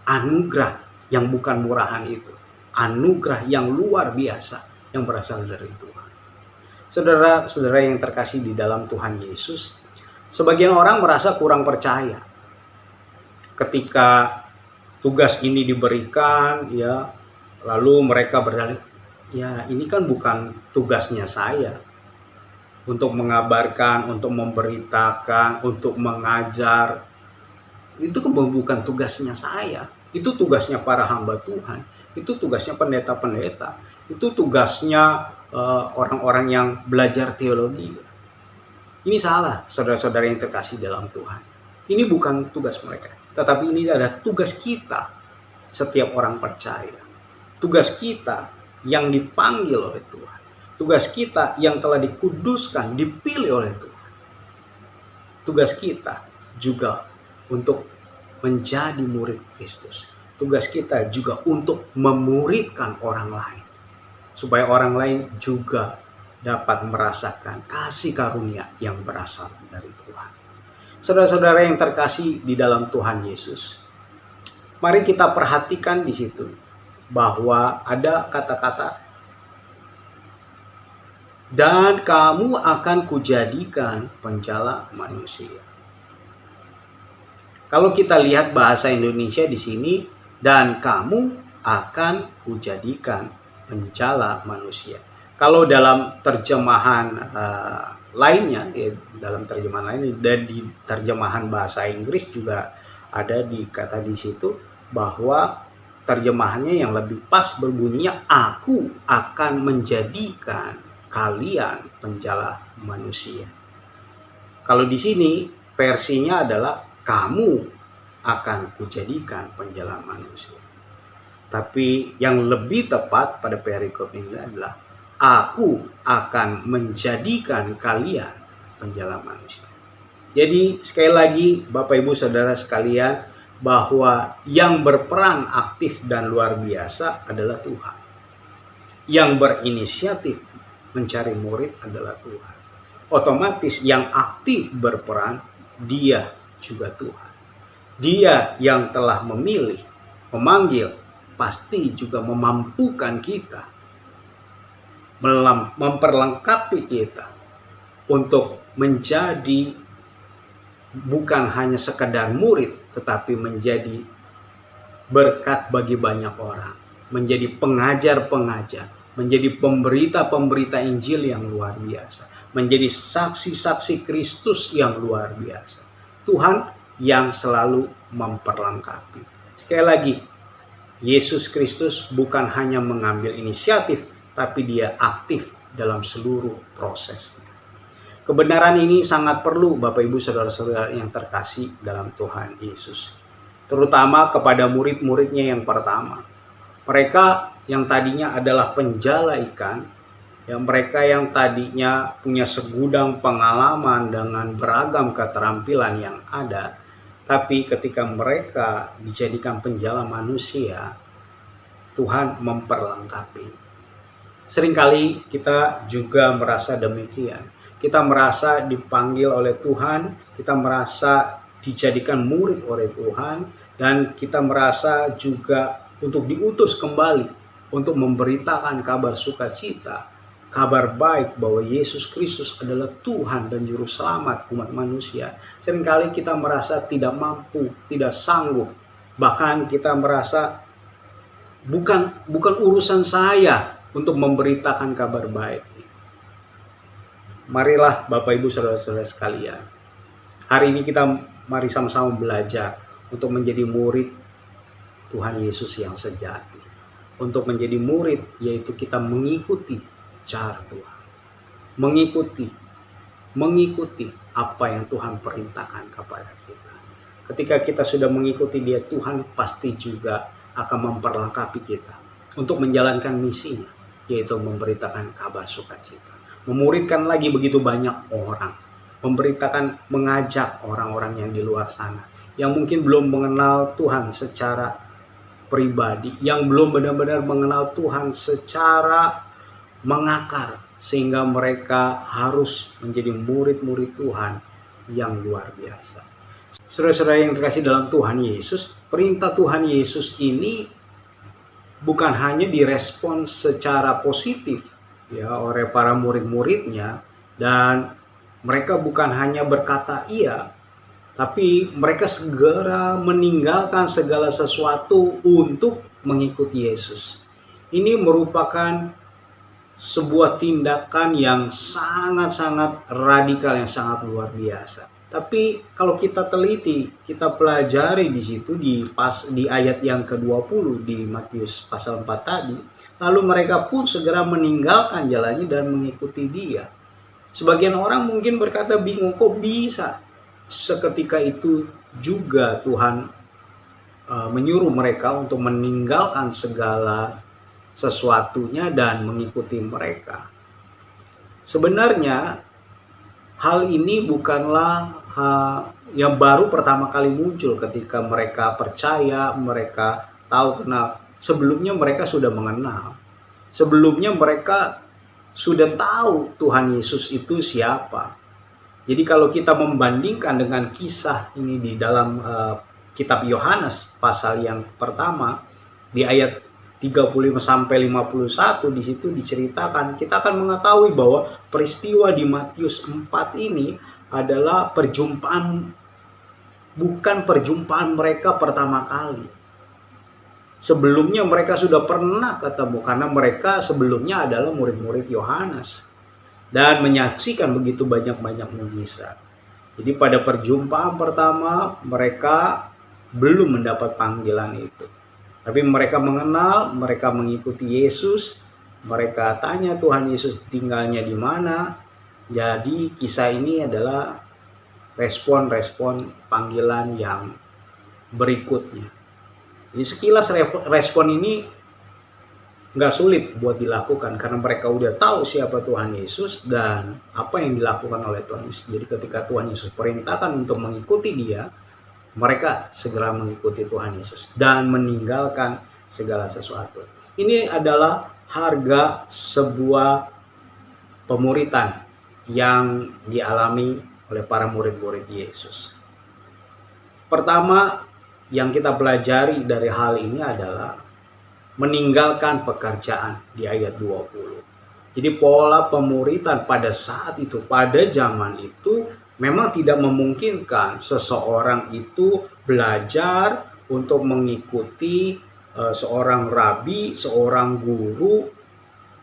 anugerah yang bukan murahan itu, anugerah yang luar biasa yang berasal dari Tuhan. Saudara-saudara yang terkasih di dalam Tuhan Yesus, sebagian orang merasa kurang percaya ketika tugas ini diberikan, ya, lalu mereka berdalih, ya ini kan bukan tugasnya saya untuk mengabarkan, untuk memberitakan, untuk mengajar. Itu bukan tugasnya saya. Itu tugasnya para hamba Tuhan. Itu tugasnya pendeta-pendeta. Itu tugasnya orang-orang yang belajar teologi. Ini salah, saudara-saudara yang terkasih dalam Tuhan. Ini bukan tugas mereka. Tetapi ini adalah tugas kita, setiap orang percaya. Tugas kita yang dipanggil oleh Tuhan. Tugas kita yang telah dikuduskan, dipilih oleh Tuhan. Tugas kita juga untuk menjadi murid Kristus. Tugas kita juga untuk memuridkan orang lain, supaya orang lain juga dapat merasakan kasih karunia yang berasal dari Tuhan. Saudara-saudara yang terkasih di dalam Tuhan Yesus, mari kita perhatikan di situ bahwa ada kata-kata, dan kamu akan kujadikan penjala manusia. Kalau kita lihat bahasa Indonesia di sini, dan kamu akan kujadikan penjala manusia. Kalau dalam terjemahan lainnya, dalam terjemahan lain dan di terjemahan bahasa Inggris juga ada kata di situ bahwa terjemahannya yang lebih pas berbunyinya, aku akan menjadikan kalian penjala manusia. Kalau di sini versinya adalah kamu akan kujadikan penjala manusia. Tapi yang lebih tepat pada perikop ini adalah aku akan menjadikan kalian penjala manusia. Jadi sekali lagi Bapak Ibu Saudara sekalian, bahwa yang berperan aktif dan luar biasa adalah Tuhan. Yang berinisiatif mencari murid adalah Tuhan. Otomatis yang aktif berperan Dia juga Tuhan. Dia yang telah memilih, memanggil, pasti juga memampukan kita, memperlengkapi kita untuk menjadi bukan hanya sekadar murid, tetapi menjadi berkat bagi banyak orang, menjadi pengajar-pengajar, menjadi pemberita-pemberita Injil yang luar biasa, menjadi saksi-saksi Kristus yang luar biasa. Tuhan yang selalu memperlengkapi. Sekali lagi, Yesus Kristus bukan hanya mengambil inisiatif, tapi Dia aktif dalam seluruh prosesnya. Kebenaran ini sangat perlu Bapak Ibu Saudara-saudara yang terkasih dalam Tuhan Yesus. Terutama kepada murid-muridnya yang pertama. Mereka yang tadinya adalah penjala ikan, yang mereka yang tadinya punya segudang pengalaman dengan beragam keterampilan yang ada, tapi ketika mereka dijadikan penjala manusia, Tuhan memperlengkapi. Seringkali kita juga merasa demikian. Kita merasa dipanggil oleh Tuhan, kita merasa dijadikan murid oleh Tuhan, dan kita merasa juga untuk diutus kembali untuk memberitakan kabar sukacita, kabar baik bahwa Yesus Kristus adalah Tuhan dan Juru Selamat umat manusia. Seringkali kita merasa tidak mampu, tidak sanggup. Bahkan kita merasa bukan urusan saya untuk memberitakan kabar baik. Marilah Bapak Ibu Saudara-saudara sekalian, hari ini kita mari sama-sama belajar untuk menjadi murid Tuhan Yesus yang sejati. Untuk menjadi murid yaitu kita mengikuti cara Tuhan, mengikuti apa yang Tuhan perintahkan kepada kita. ketika kita sudah mengikuti Dia, Tuhan pasti juga akan memperlengkapi kita untuk menjalankan misinya, yaitu memberitakan kabar sukacita, memuridkan lagi begitu banyak orang, mengajak orang-orang yang di luar sana, yang mungkin belum mengenal Tuhan secara pribadi, yang belum benar-benar mengenal Tuhan secara mengakar, sehingga mereka harus menjadi murid-murid Tuhan yang luar biasa. Saudara-saudara yang terkasih dalam Tuhan Yesus, perintah Tuhan Yesus ini bukan hanya direspon secara positif ya oleh para murid-muridnya, dan mereka bukan hanya berkata iya, tapi mereka segera meninggalkan segala sesuatu untuk mengikuti Yesus. Ini merupakan sebuah tindakan yang sangat-sangat radikal, yang sangat luar biasa. Tapi kalau kita teliti, kita pelajari di situ di ayat yang ke-20 di Matius pasal 4 tadi, lalu mereka pun segera meninggalkan jalannya dan mengikuti Dia. Sebagian orang mungkin berkata bingung, kok bisa? Seketika itu juga Tuhan menyuruh mereka untuk meninggalkan segala sesuatunya dan mengikuti mereka. Sebenarnya hal ini bukanlah yang baru pertama kali muncul ketika mereka percaya, mereka tahu kenal. Sebelumnya mereka sudah mengenal. Sebelumnya mereka sudah tahu Tuhan Yesus itu siapa. Jadi kalau kita membandingkan dengan kisah ini di dalam kitab Yohanes pasal yang pertama di ayat 35 sampai 51, di situ diceritakan, kita akan mengetahui bahwa peristiwa di Matius 4 ini adalah bukan perjumpaan mereka pertama kali. Sebelumnya mereka sudah pernah ketemu karena mereka sebelumnya adalah murid-murid Yohanes dan menyaksikan begitu banyak mujizat. Jadi pada perjumpaan pertama mereka belum mendapat panggilan itu. Tapi mereka mengenal, mereka mengikuti Yesus, mereka tanya Tuhan Yesus tinggalnya di mana. Jadi kisah ini adalah respon-respon panggilan yang berikutnya. Jadi sekilas respon ini nggak sulit buat dilakukan karena mereka udah tahu siapa Tuhan Yesus dan apa yang dilakukan oleh Tuhan Yesus. Jadi ketika Tuhan Yesus perintahkan untuk mengikuti Dia, mereka segera mengikuti Tuhan Yesus dan meninggalkan segala sesuatu. Ini adalah harga sebuah pemuritan yang dialami oleh para murid-murid Yesus. Pertama yang kita pelajari dari hal ini adalah meninggalkan pekerjaan di ayat 20. Jadi pola pemuritan pada saat itu, pada zaman itu memang tidak memungkinkan seseorang itu belajar untuk mengikuti seorang rabi, seorang guru,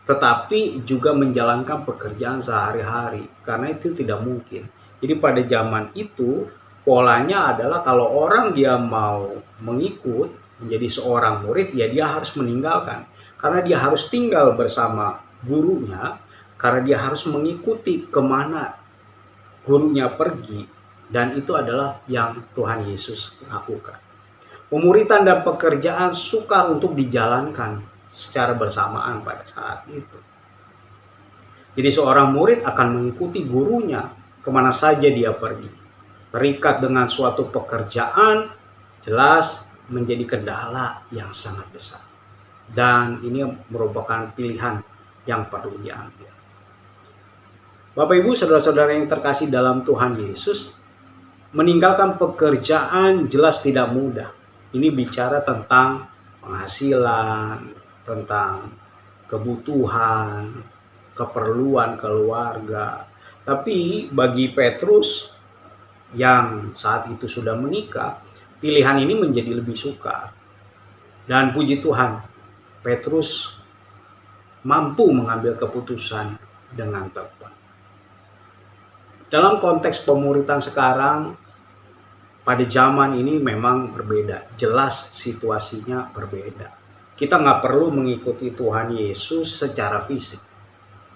tetapi juga menjalankan pekerjaan sehari-hari, karena itu tidak mungkin. Jadi pada zaman itu polanya adalah kalau orang dia mau mengikut menjadi seorang murid, ya dia harus meninggalkan, karena dia harus tinggal bersama gurunya, karena dia harus mengikuti kemana gurunya pergi, dan itu adalah yang Tuhan Yesus lakukan. Pemuritan dan pekerjaan sukar untuk dijalankan secara bersamaan pada saat itu. Jadi seorang murid akan mengikuti gurunya kemana saja dia pergi. Terikat dengan suatu pekerjaan jelas menjadi kendala yang sangat besar. Dan ini merupakan pilihan yang perlu diambil. Bapak Ibu, saudara-saudara yang terkasih dalam Tuhan Yesus, meninggalkan pekerjaan jelas tidak mudah. Ini bicara tentang penghasilan, tentang kebutuhan, keperluan keluarga. Tapi bagi Petrus yang saat itu sudah menikah, pilihan ini menjadi lebih sukar. Dan puji Tuhan, Petrus mampu mengambil keputusan dengan tepat. Dalam konteks pemuritan sekarang, pada zaman ini memang berbeda. Jelas situasinya berbeda. Kita nggak perlu mengikuti Tuhan Yesus secara fisik.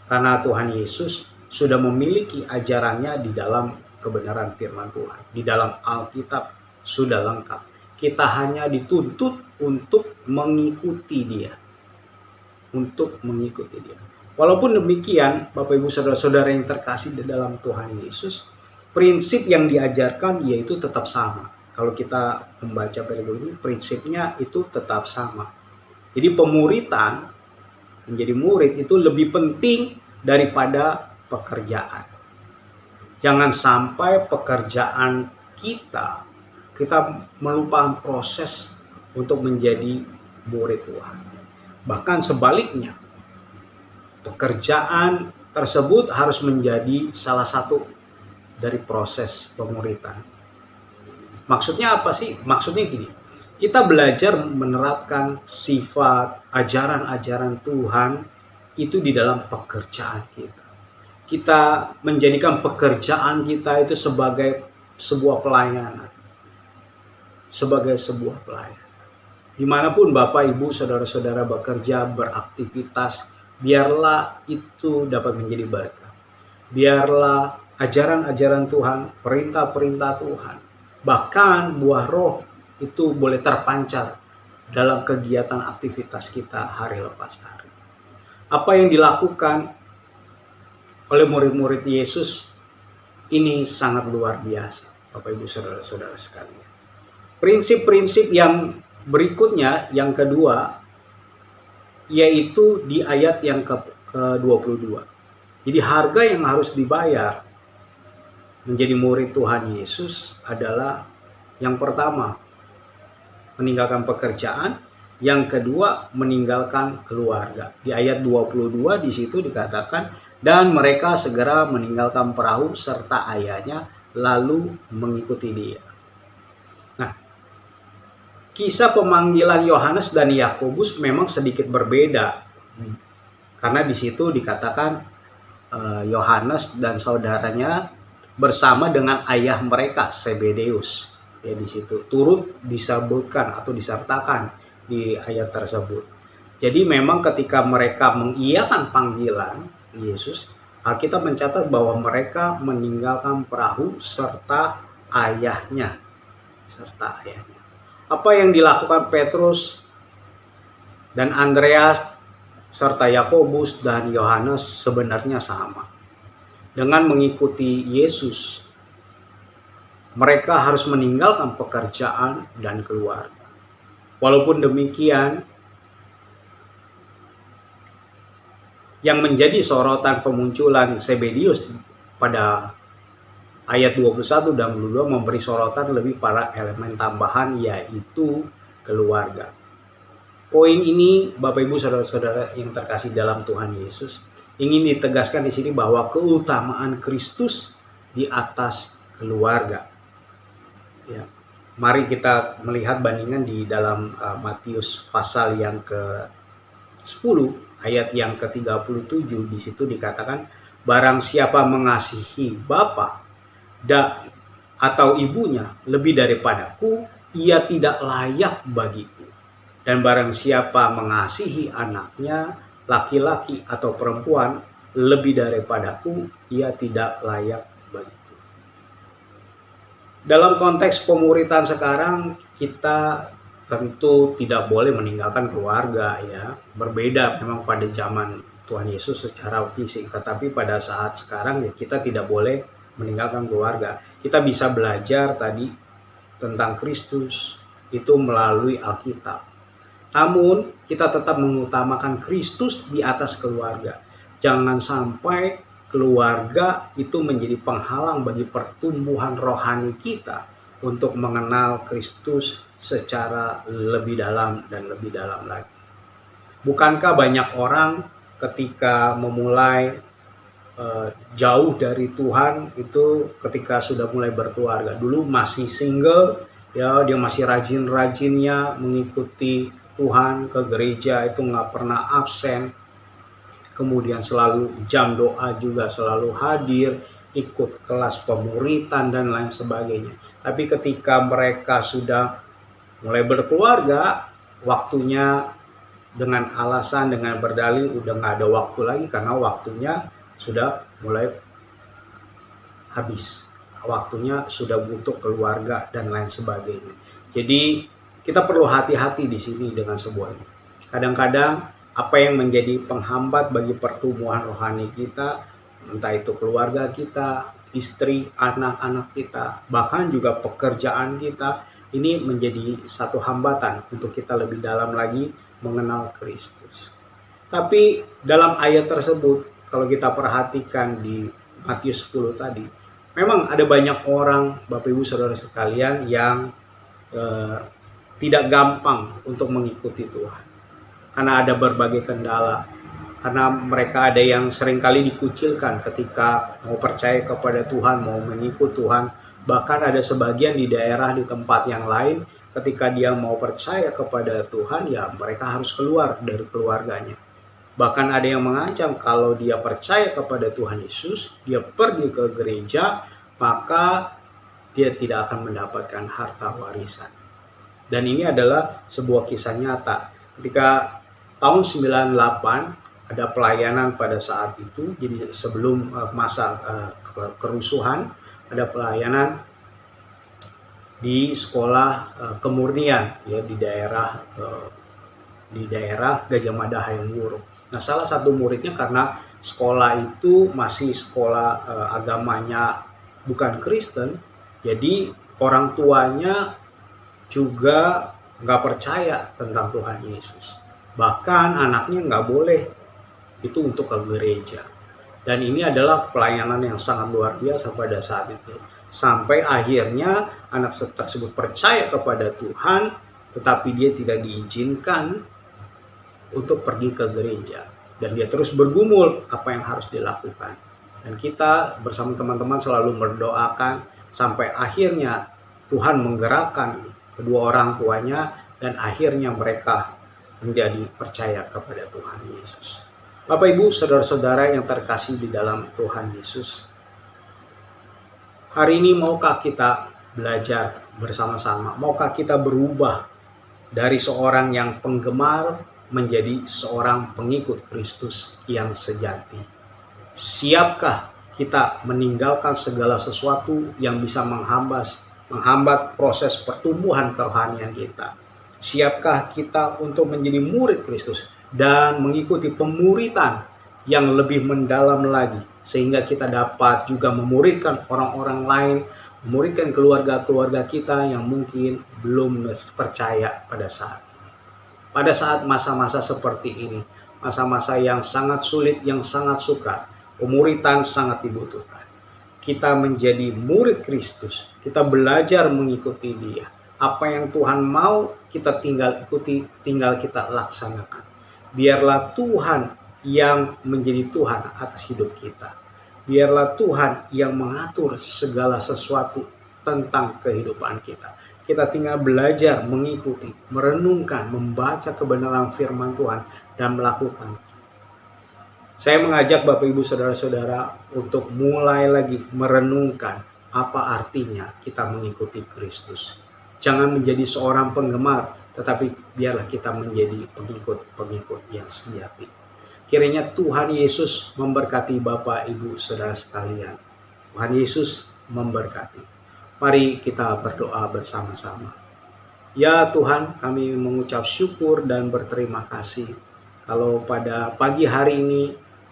Karena Tuhan Yesus sudah memiliki ajarannya di dalam kebenaran firman Tuhan. Di dalam Alkitab sudah lengkap. Kita hanya dituntut untuk mengikuti Dia. Untuk mengikuti Dia. Walaupun demikian, Bapak Ibu Saudara-saudara yang terkasih di dalam Tuhan Yesus, prinsip yang diajarkan yaitu tetap sama. Kalau kita membaca perikop ini, prinsipnya itu tetap sama. Jadi pemuritan, menjadi murid itu lebih penting daripada pekerjaan. Jangan sampai pekerjaan kita melupakan proses untuk menjadi murid Tuhan. Bahkan sebaliknya, pekerjaan tersebut harus menjadi salah satu dari proses pemuritan. Maksudnya apa sih? Maksudnya gini, kita belajar menerapkan sifat, ajaran-ajaran Tuhan itu di dalam pekerjaan kita. Kita menjadikan pekerjaan kita itu sebagai sebuah pelayanan. Sebagai sebuah pelayanan. Dimanapun Bapak, Ibu, Saudara-saudara bekerja, beraktivitas, biarlah itu dapat menjadi berkat. Biarlah ajaran-ajaran Tuhan, perintah-perintah Tuhan, bahkan buah roh itu boleh terpancar dalam kegiatan aktivitas kita hari lepas hari. Apa yang dilakukan oleh murid-murid Yesus ini sangat luar biasa, Bapak Ibu Saudara-saudara sekalian. Prinsip-prinsip yang berikutnya, yang kedua, yaitu di ayat yang ke-22. Jadi harga yang harus dibayar menjadi murid Tuhan Yesus adalah yang pertama, meninggalkan pekerjaan, yang kedua, meninggalkan keluarga. Di ayat 22 di situ dikatakan, dan mereka segera meninggalkan perahu serta ayahnya lalu mengikuti Dia. Nah, kisah pemanggilan Yohanes dan Yakobus memang sedikit berbeda. Karena di situ dikatakan Yohanes dan saudaranya bersama dengan ayah mereka Zebedeus. Ya, di situ turut disebutkan atau disertakan di ayat tersebut. Jadi memang ketika mereka mengiyakan panggilan Yesus, Alkitab mencatat bahwa mereka meninggalkan perahu serta ayahnya. Apa yang dilakukan Petrus dan Andreas serta Yakobus dan Yohanes sebenarnya sama. Dengan mengikuti Yesus, mereka harus meninggalkan pekerjaan dan keluarga. Walaupun demikian, yang menjadi sorotan pemunculan Zebedeus pada ayat 21 dan 22 memberi sorotan lebih pada elemen tambahan, yaitu keluarga. Poin ini, Bapak Ibu Saudara-saudara yang terkasih dalam Tuhan Yesus, ingin ditegaskan di sini bahwa keutamaan Kristus di atas keluarga. Ya, mari kita melihat bandingan di dalam Matius pasal yang ke-10 ayat yang ke-37. Di situ dikatakan, barang siapa mengasihi bapa dan atau ibunya lebih daripadaku, ia tidak layak bagiku. Dan barang siapa mengasihi anaknya laki-laki atau perempuan lebih daripadaku, ia tidak layak bagiku. Dalam konteks pemuritan sekarang, kita tentu tidak boleh meninggalkan keluarga, ya. Berbeda memang pada zaman Tuhan Yesus secara fisik, tetapi pada saat sekarang ya kita tidak boleh meninggalkan keluarga. Kita bisa belajar tadi tentang Kristus itu melalui Alkitab. Namun kita tetap mengutamakan Kristus di atas keluarga. Jangan sampai keluarga itu menjadi penghalang bagi pertumbuhan rohani kita untuk mengenal Kristus secara lebih dalam dan lebih dalam lagi. Bukankah banyak orang ketika memulai jauh dari Tuhan itu ketika sudah mulai berkeluarga? Dulu masih single, ya, dia masih rajin-rajinnya mengikuti Tuhan ke gereja, itu nggak pernah absen. Kemudian selalu jam doa juga selalu hadir, ikut kelas pemuritan dan lain sebagainya. Tapi ketika mereka sudah mulai berkeluarga, waktunya dengan alasan, dengan berdalih udah nggak ada waktu lagi karena waktunya sudah mulai habis. waktunya sudah butuh keluarga dan lain sebagainya. Jadi kita perlu hati-hati di sini dengan sebuah ini. Kadang-kadang apa yang menjadi penghambat bagi pertumbuhan rohani kita, entah itu keluarga kita, istri, anak-anak kita, bahkan juga pekerjaan kita, ini menjadi satu hambatan untuk kita lebih dalam lagi mengenal Kristus. Tapi dalam ayat tersebut, kalau kita perhatikan di Matius 10 tadi, memang ada banyak orang, Bapak Ibu Saudara sekalian, yang tidak gampang untuk mengikuti Tuhan. Karena ada berbagai kendala. Karena mereka ada yang seringkali dikucilkan ketika mau percaya kepada Tuhan, mau mengikut Tuhan. Bahkan ada sebagian di daerah, di tempat yang lain, ketika dia mau percaya kepada Tuhan, ya mereka harus keluar dari keluarganya. Bahkan ada yang mengancam kalau dia percaya kepada Tuhan Yesus, dia pergi ke gereja, maka dia tidak akan mendapatkan harta warisan. Dan ini adalah sebuah kisah nyata. Ketika tahun 98 ada pelayanan pada saat itu, jadi sebelum masa kerusuhan, ada pelayanan di sekolah kemurnian ya di daerah Gajah Mada Hayamwuruk. Nah, salah satu muridnya karena sekolah itu masih sekolah agamanya bukan Kristen, jadi orang tuanya juga nggak percaya tentang Tuhan Yesus. Bahkan anaknya nggak boleh itu untuk ke gereja. Dan ini adalah pelayanan yang sangat luar biasa pada saat itu. Sampai akhirnya anak tersebut percaya kepada Tuhan, tetapi dia tidak diizinkan untuk pergi ke gereja. Dan dia terus bergumul apa yang harus dilakukan. Dan kita bersama teman-teman selalu berdoakan sampai akhirnya Tuhan menggerakkan kedua orang tuanya dan akhirnya mereka menjadi percaya kepada Tuhan Yesus. Bapak Ibu, saudara-saudara yang terkasih di dalam Tuhan Yesus, hari ini maukah kita belajar bersama-sama? Maukah kita berubah dari seorang yang penggemar menjadi seorang pengikut Kristus yang sejati? Siapkah kita meninggalkan segala sesuatu yang bisa menghambat proses pertumbuhan kerohanian kita? Siapkah kita untuk menjadi murid Kristus dan mengikuti pemuritan yang lebih mendalam lagi, sehingga kita dapat juga memuridkan orang-orang lain, memuridkan keluarga-keluarga kita yang mungkin belum percaya pada saat ini. Pada saat masa-masa seperti ini, masa-masa yang sangat sulit, yang sangat sukar, pemuritan sangat dibutuhkan. Kita menjadi murid Kristus, kita belajar mengikuti Dia. Apa yang Tuhan mau kita tinggal ikuti, tinggal kita laksanakan. Biarlah Tuhan yang menjadi Tuhan atas hidup kita. Biarlah Tuhan yang mengatur segala sesuatu tentang kehidupan kita. Kita tinggal belajar mengikuti, merenungkan, membaca kebenaran firman Tuhan dan melakukan. Saya mengajak Bapak Ibu Saudara-saudara untuk mulai lagi merenungkan apa artinya kita mengikuti Kristus. Jangan menjadi seorang penggemar, tetapi biarlah kita menjadi pengikut-pengikut yang sejati. Kiranya Tuhan Yesus memberkati Bapak Ibu Saudara sekalian. Tuhan Yesus memberkati. Mari kita berdoa bersama-sama. Ya Tuhan, kami mengucap syukur dan berterima kasih kalau pada pagi hari ini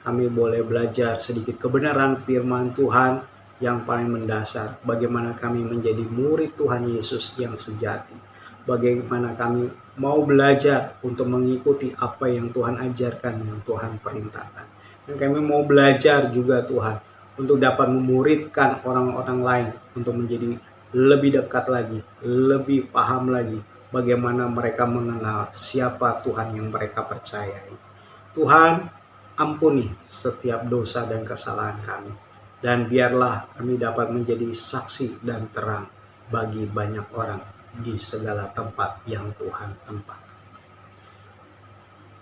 kami boleh belajar sedikit kebenaran firman Tuhan yang paling mendasar. Bagaimana kami menjadi murid Tuhan Yesus yang sejati. Bagaimana kami mau belajar untuk mengikuti apa yang Tuhan ajarkan, yang Tuhan perintahkan. Dan kami mau belajar juga Tuhan untuk dapat memuridkan orang-orang lain untuk menjadi lebih dekat lagi, lebih paham lagi bagaimana mereka mengenal siapa Tuhan yang mereka percayai. Tuhan, ampuni setiap dosa dan kesalahan kami. Dan biarlah kami dapat menjadi saksi dan terang bagi banyak orang di segala tempat yang Tuhan tempatkan.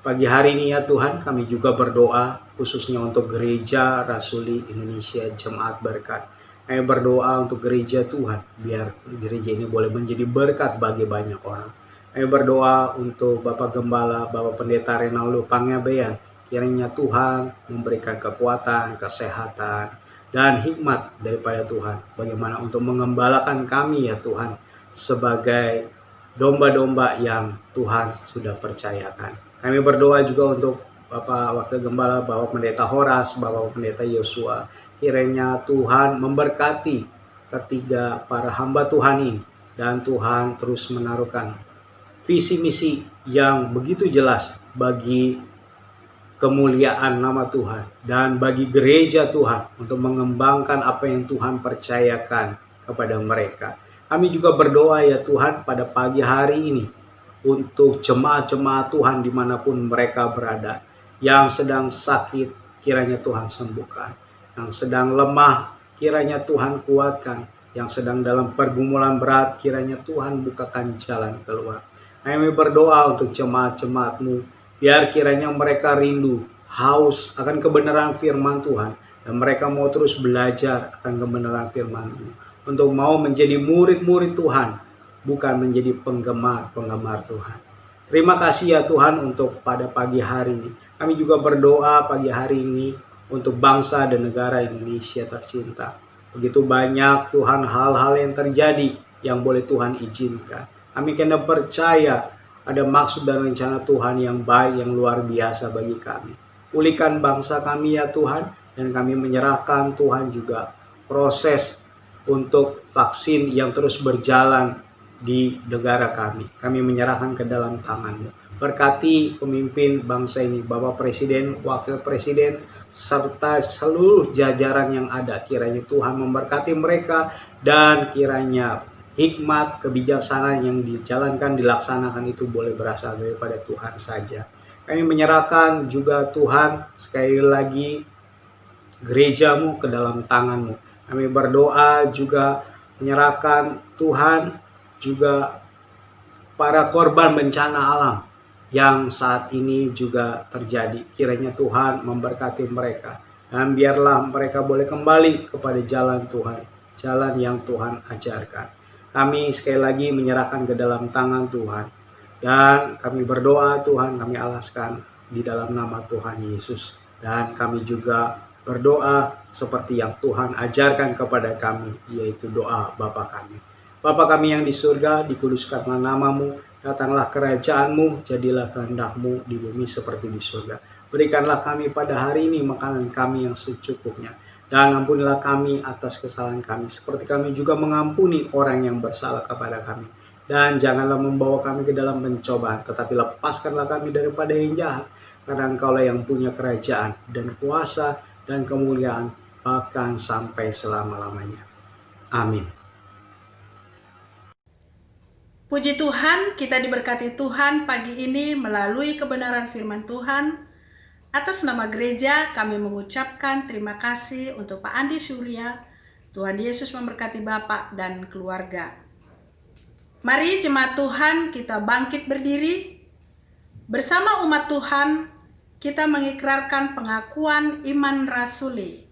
Pagi hari ini ya Tuhan, kami juga berdoa khususnya untuk Gereja Rasuli Indonesia Jemaat Berkat. Kami berdoa untuk gereja Tuhan, biar gereja ini boleh menjadi berkat bagi banyak orang. Kami berdoa untuk Bapak Gembala, Bapak Pendeta Renaldo Panggabean. Kiranya Tuhan memberikan kekuatan, kesehatan, dan hikmat daripada Tuhan. Bagaimana untuk mengembalakan kami ya Tuhan sebagai domba-domba yang Tuhan sudah percayakan. Kami berdoa juga untuk Bapak Wakil Gembala, Bapak Pendeta Horas, Bapak Pendeta Yosua. Kiranya Tuhan memberkati ketiga para hamba Tuhan ini. Dan Tuhan terus menaruhkan visi misi yang begitu jelas bagi kemuliaan nama Tuhan. Dan bagi gereja Tuhan untuk mengembangkan apa yang Tuhan percayakan kepada mereka. Kami juga berdoa ya Tuhan pada pagi hari ini untuk jemaat-jemaat Tuhan dimanapun mereka berada. Yang sedang sakit kiranya Tuhan sembuhkan. Yang sedang lemah kiranya Tuhan kuatkan. Yang sedang dalam pergumulan berat kiranya Tuhan bukakan jalan keluar. Kami berdoa untuk jemaat-jemaat-Mu. Biar kiranya mereka rindu, haus akan kebenaran firman Tuhan. Dan mereka mau terus belajar akan kebenaran firman-Mu. Untuk mau menjadi murid-murid Tuhan, bukan menjadi penggemar-penggemar Tuhan. Terima kasih ya Tuhan untuk pada pagi hari ini. Kami juga berdoa pagi hari ini untuk bangsa dan negara Indonesia tercinta. Begitu banyak Tuhan hal-hal yang terjadi yang boleh Tuhan izinkan. Kami kena percaya ada maksud dan rencana Tuhan yang baik, yang luar biasa bagi kami. Pulihkan bangsa kami ya Tuhan, dan kami menyerahkan Tuhan juga proses untuk vaksin yang terus berjalan di negara kami. Kami menyerahkan ke dalam tangan-Mu. Berkati pemimpin bangsa ini, Bapak Presiden, Wakil Presiden, serta seluruh jajaran yang ada. Kiranya Tuhan memberkati mereka dan kiranya hikmat, kebijaksanaan yang dijalankan, dilaksanakan itu boleh berasal daripada Tuhan saja. Kami menyerahkan juga Tuhan sekali lagi gereja-Mu ke dalam tangan-Mu. Kami berdoa juga menyerahkan Tuhan juga para korban bencana alam yang saat ini juga terjadi. Kiranya Tuhan memberkati mereka. Dan biarlah mereka boleh kembali kepada jalan Tuhan. Jalan yang Tuhan ajarkan. Kami sekali lagi menyerahkan ke dalam tangan Tuhan. Dan kami berdoa Tuhan, kami alaskan di dalam nama Tuhan Yesus. Dan kami juga berdoa seperti yang Tuhan ajarkan kepada kami, yaitu doa Bapa kami. Bapa kami yang di surga, dikuduskanlah nama-Mu, datanglah kerajaan-Mu, jadilah kehendak-Mu di bumi seperti di surga. Berikanlah kami pada hari ini makanan kami yang secukupnya. Dan ampunilah kami atas kesalahan kami, seperti kami juga mengampuni orang yang bersalah kepada kami. Dan janganlah membawa kami ke dalam pencobaan, tetapi lepaskanlah kami daripada yang jahat. Karena Engkau-lah yang punya kerajaan dan kuasa dan kemuliaan bahkan sampai selama-lamanya. Amin. Puji Tuhan, kita diberkati Tuhan pagi ini melalui kebenaran firman Tuhan. Atas nama gereja, kami mengucapkan terima kasih untuk Pak Andi Surya. Tuhan Yesus memberkati Bapak dan keluarga. Mari jemaat Tuhan, kita bangkit berdiri. Bersama umat Tuhan, kita mengikrarkan pengakuan iman rasuli.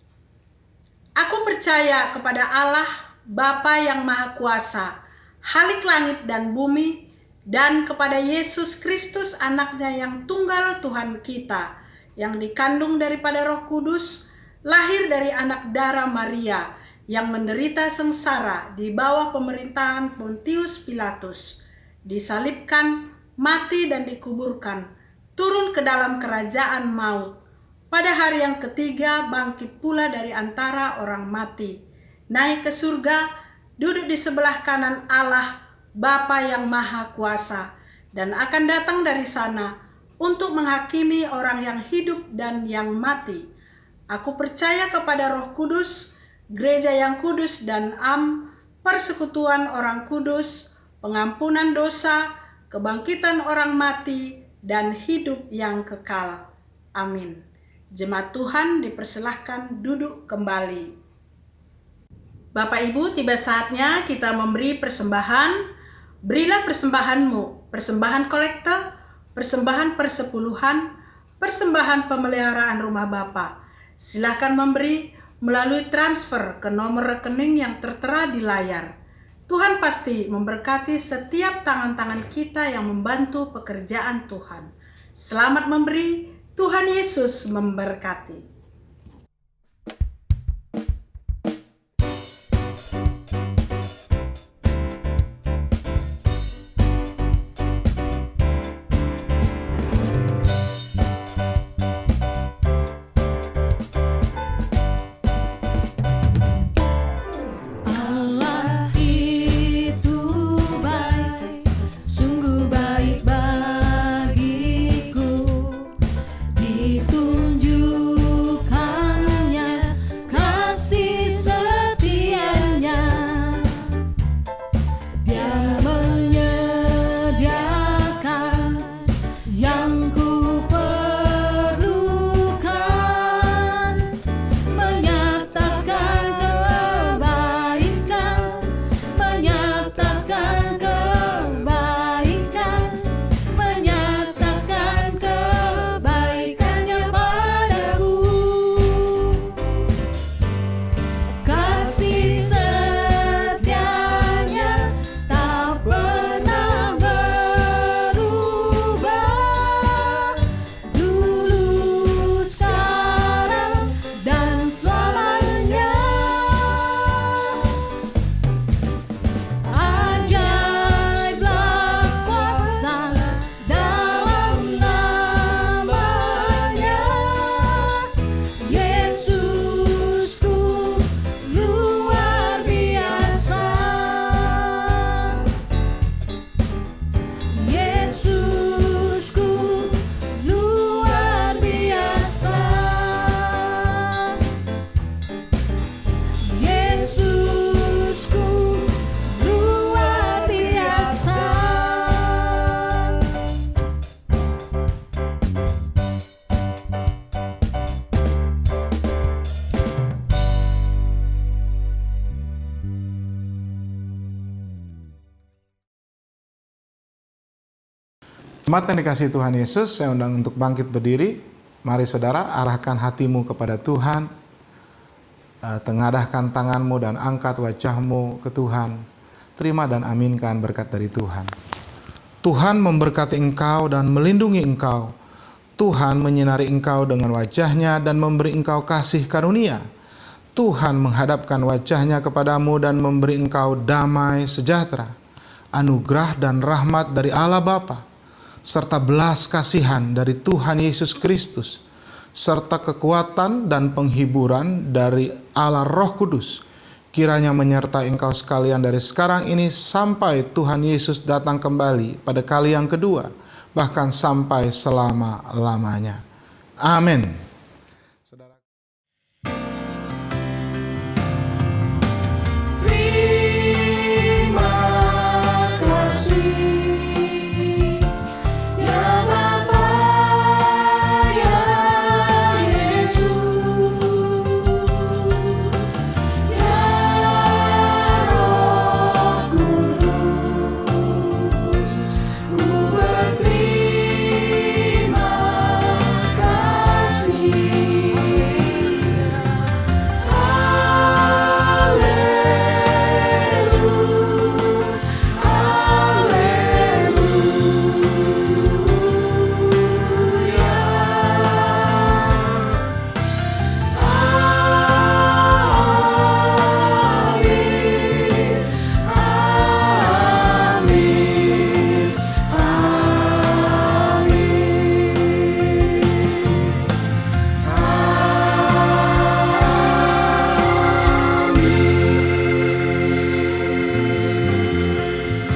Aku percaya kepada Allah, Bapa yang Maha Kuasa, Khalik langit dan bumi, dan kepada Yesus Kristus anaknya yang tunggal Tuhan kita, yang dikandung daripada Roh Kudus, lahir dari anak darah Maria, yang menderita sengsara di bawah pemerintahan Pontius Pilatus, disalibkan, mati dan dikuburkan, turun ke dalam kerajaan maut. Pada hari yang ketiga bangkit pula dari antara orang mati, naik ke surga, duduk di sebelah kanan Allah, Bapa yang Maha Kuasa, dan akan datang dari sana untuk menghakimi orang yang hidup dan yang mati. Aku percaya kepada Roh Kudus, gereja yang kudus dan persekutuan orang kudus, pengampunan dosa, kebangkitan orang mati, dan hidup yang kekal. Amin. Jemaat Tuhan dipersilahkan duduk kembali. Bapak Ibu, tiba saatnya kita memberi persembahan. Berilah persembahanmu, persembahan kolekte, persembahan persepuluhan, persembahan pemeliharaan rumah Bapa. Silahkan memberi melalui transfer ke nomor rekening yang tertera di layar. Tuhan pasti memberkati setiap tangan-tangan kita yang membantu pekerjaan Tuhan. Selamat memberi, Tuhan Yesus memberkati. Jemaat yang dikasihi Tuhan Yesus, saya undang untuk bangkit berdiri. Mari saudara, arahkan hatimu kepada Tuhan. Tengadahkan tanganmu dan angkat wajahmu ke Tuhan. Terima dan aminkan berkat dari Tuhan. Tuhan memberkati engkau dan melindungi engkau. Tuhan menyinari engkau dengan wajahnya dan memberi engkau kasih karunia. Tuhan menghadapkan wajahnya kepadamu dan memberi engkau damai sejahtera. Anugerah dan rahmat dari Allah Bapa, serta belas kasihan dari Tuhan Yesus Kristus, serta kekuatan dan penghiburan dari Allah Roh Kudus, kiranya menyertai engkau sekalian dari sekarang ini sampai Tuhan Yesus datang kembali pada kali yang kedua, bahkan sampai selama-lamanya. Amin.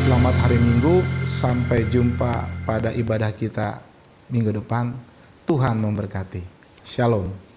Selamat hari Minggu, sampai jumpa pada ibadah kita minggu depan. Tuhan memberkati. Shalom.